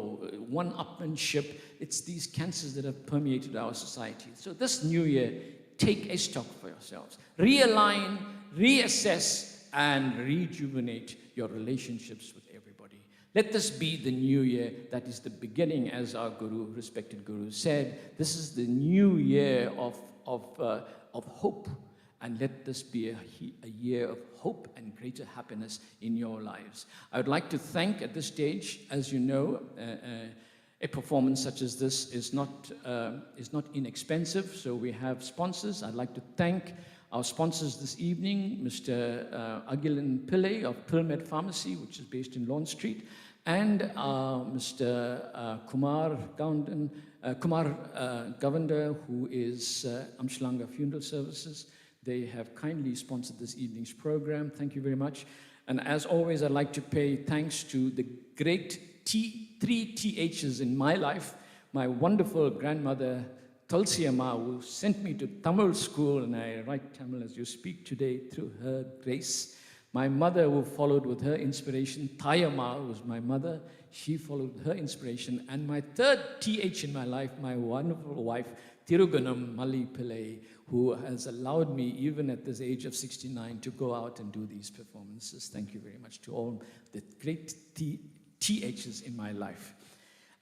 one-upmanship. It's these cancers that have permeated our society. So this new year, take a stock for yourselves. Realign, reassess, and rejuvenate your relationships with everybody. Let this be the new year that is the beginning, as our Guru, respected Guru, said. This is the new year of hope. And let this be a year of hope and greater happiness in your lives. I would like to thank at this stage, as you know, a performance such as this is not inexpensive, so we have sponsors. I'd like to thank our sponsors this evening, Mr. Pillay of Pillay Pharmacy, which is based in Lawn Street, and Mr. Kumar Govender, who is Amshlanga Funeral Services. They have kindly sponsored this evening's program. Thank you very much. And as always, I'd like to pay thanks to the great three THs in my life. My wonderful grandmother, Tulsi Amma, who sent me to Tamil school, and I write Tamil as you speak today through her grace. My mother, who followed with her inspiration, Thayama, who was my mother, she followed her inspiration. And my third TH in my life, my wonderful wife, Thirugunam Malli Pillay, who has allowed me, even at this age of 69, to go out and do these performances. Thank you very much to all the great THs in my life.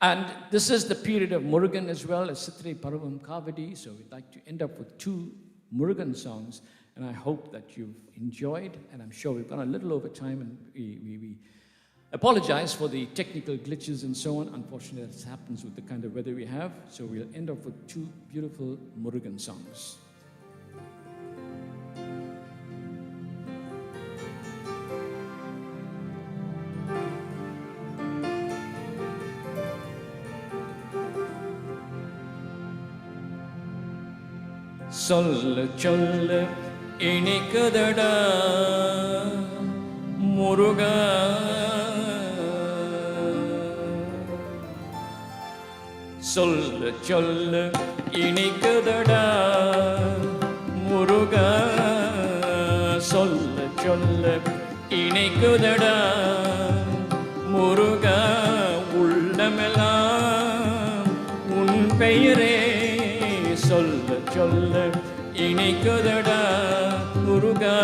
And this is the period of Murugan as well as Sithre Paravam Kavadi, so we'd like to end up with 2 Murugan songs, and I hope that you've enjoyed, and I'm sure we've gone a little over time, and we apologize for the technical glitches and so on. Unfortunately, this happens with the kind of weather we have, so we'll end up with 2 beautiful Murugan songs. சொல்ல சொல்ல இனிக்குதடா முருகா, சொல்ல சொல்ல இனிக்குதடா முருகா, சொல்ல சொல்ல இனிக்குதடா முருகா, உள்ளமெல்லாம் உன் பெயரே சொல்ல சொல்ல இனிக்குதடா முருகா,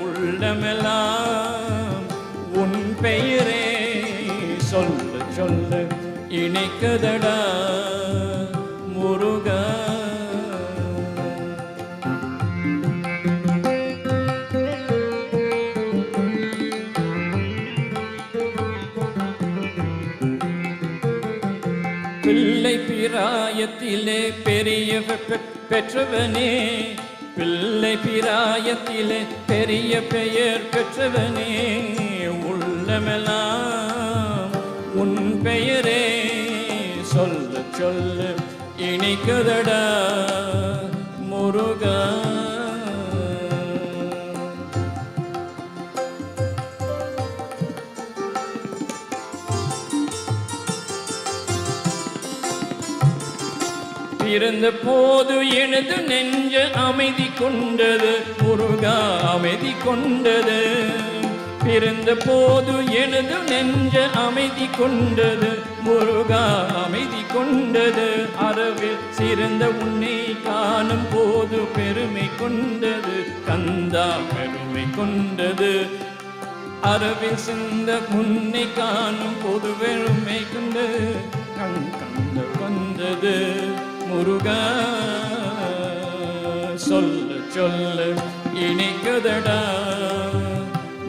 உள்ளமெல்லாம் உன் பெயரே சொல்ல சொல்ல இனிக்குதடா முருகா. பிள்ளை பிராயத்திலே பெரிய பெற்றவனே, பிள்ளை பிராயத்திலே பெரிய பெயர் பெற்றவனே, உள்ளமெல்லாம் உன் பெயரே சொல்ல சொல்ல இனிக்குதடா முருகா. பிறந்த போது எனது நெஞ்ச அமைதி கொண்டது முருகா, அமைதி கொண்டது. பிறந்த போது எனது நெஞ்ச அமைதி கொண்டது முருகா, அமைதி கொண்டது. அரவில் சிறந்த உன்னை காணும் போது பெருமை கொண்டது கந்தா, பெருமை கொண்டது. அரவில் சிந்த உன்னை காணும் போது பெருமை கொண்டது கந்த கொண்டது முருகா, சொல்ல சொல்ல இனிக்குதடா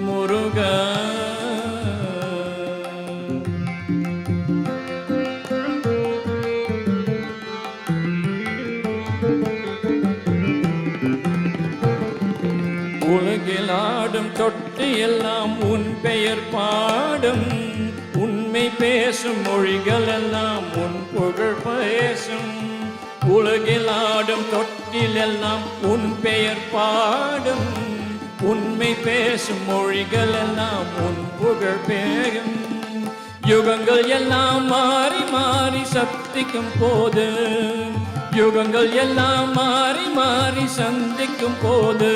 முருகா. உலகில் ஆடும் தொட்டு எல்லாம் உன் பெயர் பாடும், உண்மை பேசும் மொழிகள் எல்லாம் உன் புகழ் பேசும். உலகில் ஆடும் தொட்டில் எல்லாம் உன் பெயர் பாடும், உண்மை பேசும் மொழிகள் எல்லாம் உன் புகழ் பேசும். யுகங்கள் எல்லாம் மாறி மாறி சந்திக்கும் போது, யுகங்கள் எல்லாம் மாறி மாறி சந்திக்கும் போது,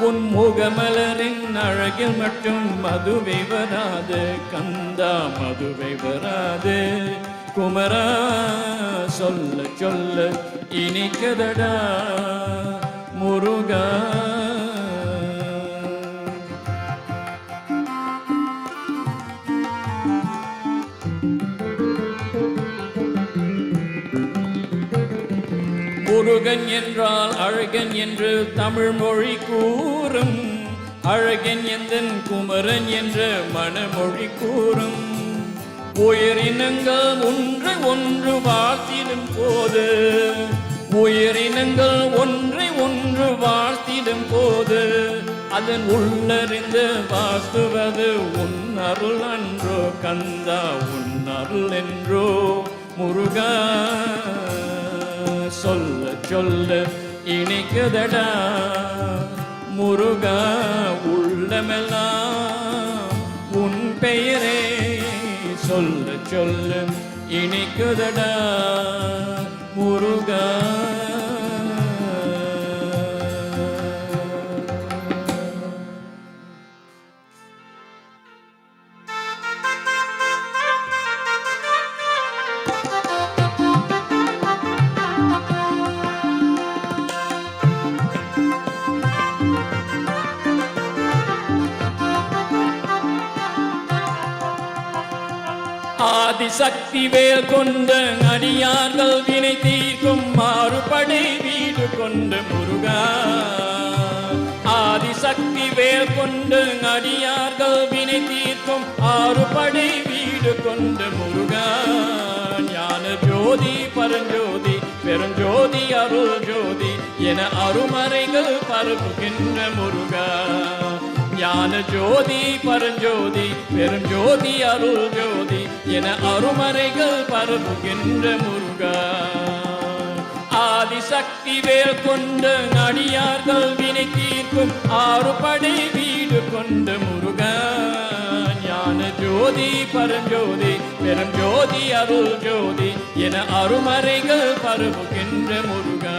உன் முகமலரின் அழகில் மட்டும் மதுவை வராது கந்தா, மதுவை வராது குமரா. சொல்ல சொல்ல இனிக்குதடா முருகா. முருகன் என்றால் அழகன் என்று தமிழ் மொழி கூறும், அழகன் எந்தன் குமரன் என்று மனமொழி கூறும். உயிரினங்கள் ஒன்றை ஒன்று வாழ்த்திடும் போது, உயிரினங்கள் ஒன்றை ஒன்று வாழ்த்திடும் போது, அதன் உள்ளறிந்து வாசுவது உன் அருள் அன்றோ கந்தா, உன் அருள் என்றோ முருகா. சொல்ல சொல்ல இனிக்குதடா முருகா, உள்ளமெல்லாம் உன் பெயரே சொல்ல சொல்ல இனிக்குதடா முருகா. ஆதிசக்தி வேல் கொண்ட அடியார்கள் வினை தீர்க்கும் மாறுபடை வீடு கொண்ட முருகா. ஆதிசக்தி வேல் கொண்ட அடியார்கள் வினை தீர்க்கும் ஆறுபடை வீடு கொண்ட முருகா. ஞான ஜோதி பரஞ்சோதி பெருஞ்சோதி அருள் ஜோதி என அருமறைகள் பரப்புகின்ற முருகா. ஞான ஜோதி பரஞ்சோதி பெருஞ்சோதி அருள் ஜோதி என அருமறைகள் பரப்புகின்ற முருகா. ஆதிசக்தி வேல் கொண்ட அடியார்கள் வினை தீர்க்கும் ஆறுபடை வீடு கொண்ட முருகா. ஞான ஜோதி பரஞ்சோதி பெருஞ்சோதி அருள் ஜோதி என அருமறைகள் பரப்புகின்ற முருகா.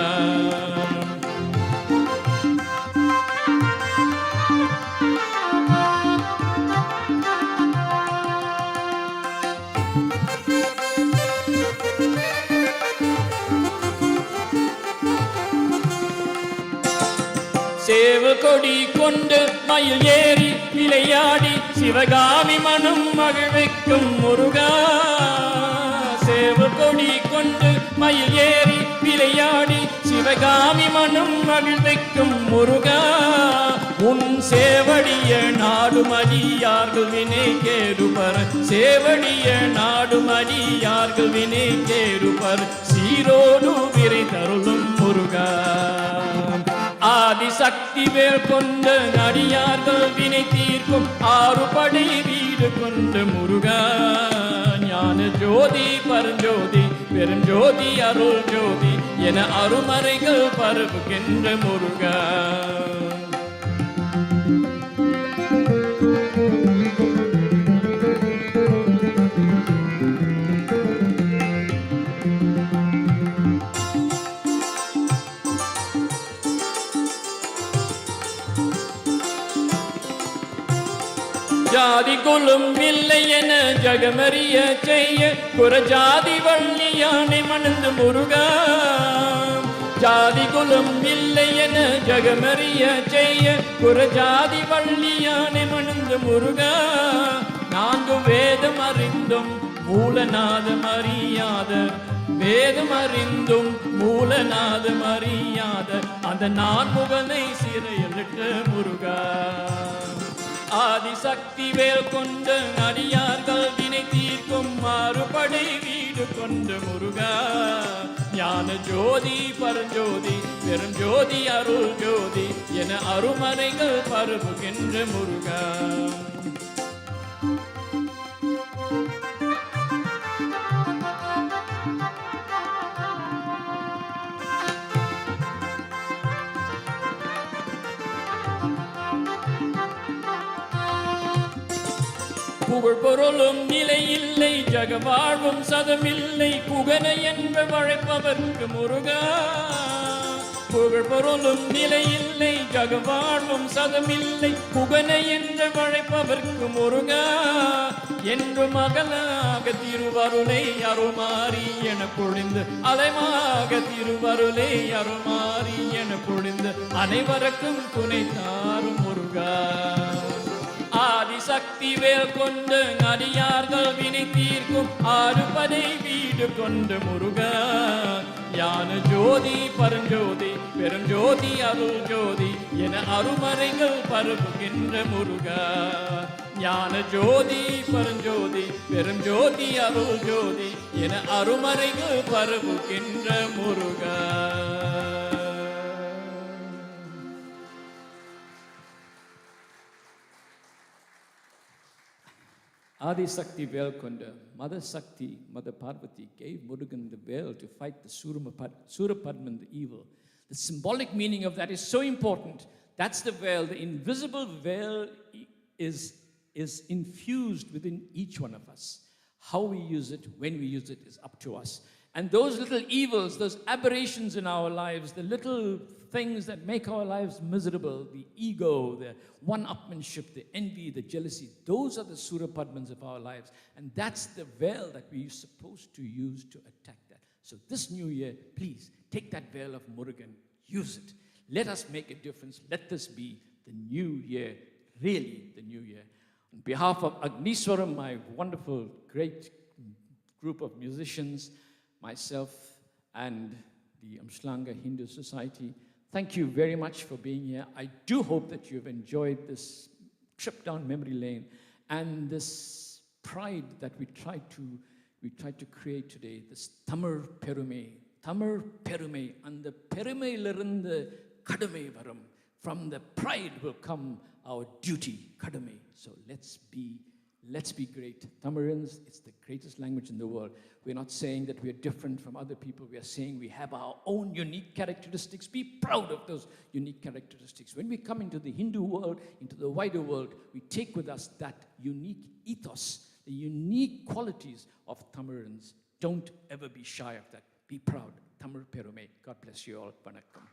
சேவ கொடி கொண்டு மயில் ஏறி விளையாடி சிவகாமி மனம் மகிழ்விக்கும் முருகா. சேவ கொடி கொண்டு மயில் ஏறி விளையாடி சிவகாமி மனம் மகிழ்விக்கும் முருகா. உன் சேவடிய நாடுமடியார்கள் வினை கேடுபர். சேவடிய நாடுமடியார்கள் வினை கேடுபர். சீரோடு விரை தருளும் முருகா. ஆதிசக்தி வேல் கொண்ட அடியார்கள் வினை தீர்க்கும் ஆறுபடை வீடு கொண்ட முருகா. ஞான ஜோதி பரஞ்சோதி பெருஞ்சோதி அருள் ஜோதி என அருமறைகள் பரப்புகின்ற முருகா. ஜாதி குலம் இல்லை என ஜகமறிய செய்ய குறஜாதி வள்ளியானை மணந்து முருகா. ஜாதி குலம் இல்லை என ஜகமறிய செய்ய குறஜாதி வள்ளியானை மணந்து முருகா. நான்கு வேதம் அறிந்தும் மூலநாதம் அறியாத வேதம் அறிந்தும் மூலநாதம் அறியாத அந்த நான்முகனை சிறையிலிட்ட முருகா. ஆதிசக்தி வேல் கொண்ட அடியார்கள் வினை தீர்க்கும் மாறுபடை வீடு கொண்ட முருகா. ஞான ஜோதி பரஞ்சோதி பெருஞ்சோதி அருள் ஜோதி என அருமறைகள் பரப்புகின்ற முருகா. புகழ் பொருளும் நிலை இல்லை ஜகவாழ்வும் சதமில்லை குகன என்று வழைப்பவர்க்கு முருகா. புகழ் பொருளும் நிலை இல்லை ஜகவாழ்வும் சதமில்லை குகன என்று வழைப்பவர்க்கு முருகா. என்று மகளாக திருவருளை அருமாறி என பொழிந்து அலைமாக திருவருளை அருமாறி என பொழிந்து அனைவருக்கும் துணை தாரும் முருகா. ஆதிசக்தி வேல் கொண்ட அடியார்கள் வினை தீர்க்கும் ஆறுபடை வீடு கொண்ட முருகா. ஞான ஜோதி பரஞ்சோதி பெருஞ்சோதி அருள் ஜோதி என அருமறைகள் பரப்புகின்ற முருகா. ஞான ஜோதி பரஞ்சோதி பெருஞ்சோதி அருள் ஜோதி என அருமறைகள் பரப்புகின்ற முருகா. Adisakti Velkonda, Mother Sakti, Mother Parvati gave Murugan the veil to fight the Surapadman, the evil. The symbolic meaning of that is so important. That's the veil. The invisible veil is infused within each one of us. How we use it, when we use it, is up to us. And those little evils, those aberrations in our lives, the little things that make our lives miserable, the ego, the one-upmanship, the envy, the jealousy, those are the Surapadmans of our lives. And that's the veil that we're supposed to use to attack that. So this new year, please, take that veil of Murugan, use it. Let us make a difference. Let this be the new year, really the new year. On behalf of Agniswaram, my wonderful, great group of musicians, myself, and the Amshlanga Hindu Society. Thank you very much for being here. I do hope that you've enjoyed this trip down memory lane and this pride that we tried to create today, this Tamar Perume, and the Perumeilirundu Kadame Varum. From the pride will come our duty, Kadame. So let's be great. Tamarins, it's the greatest language in the world. We're not saying that we're different from other people. We are saying we have our own unique characteristics. Be proud of those unique characteristics. When we come into the Hindu world, into the wider world, we take with us that unique ethos, the unique qualities of Tamarins. Don't ever be shy of that. Be proud. Tamar Perume. God bless you all. Vanakkam.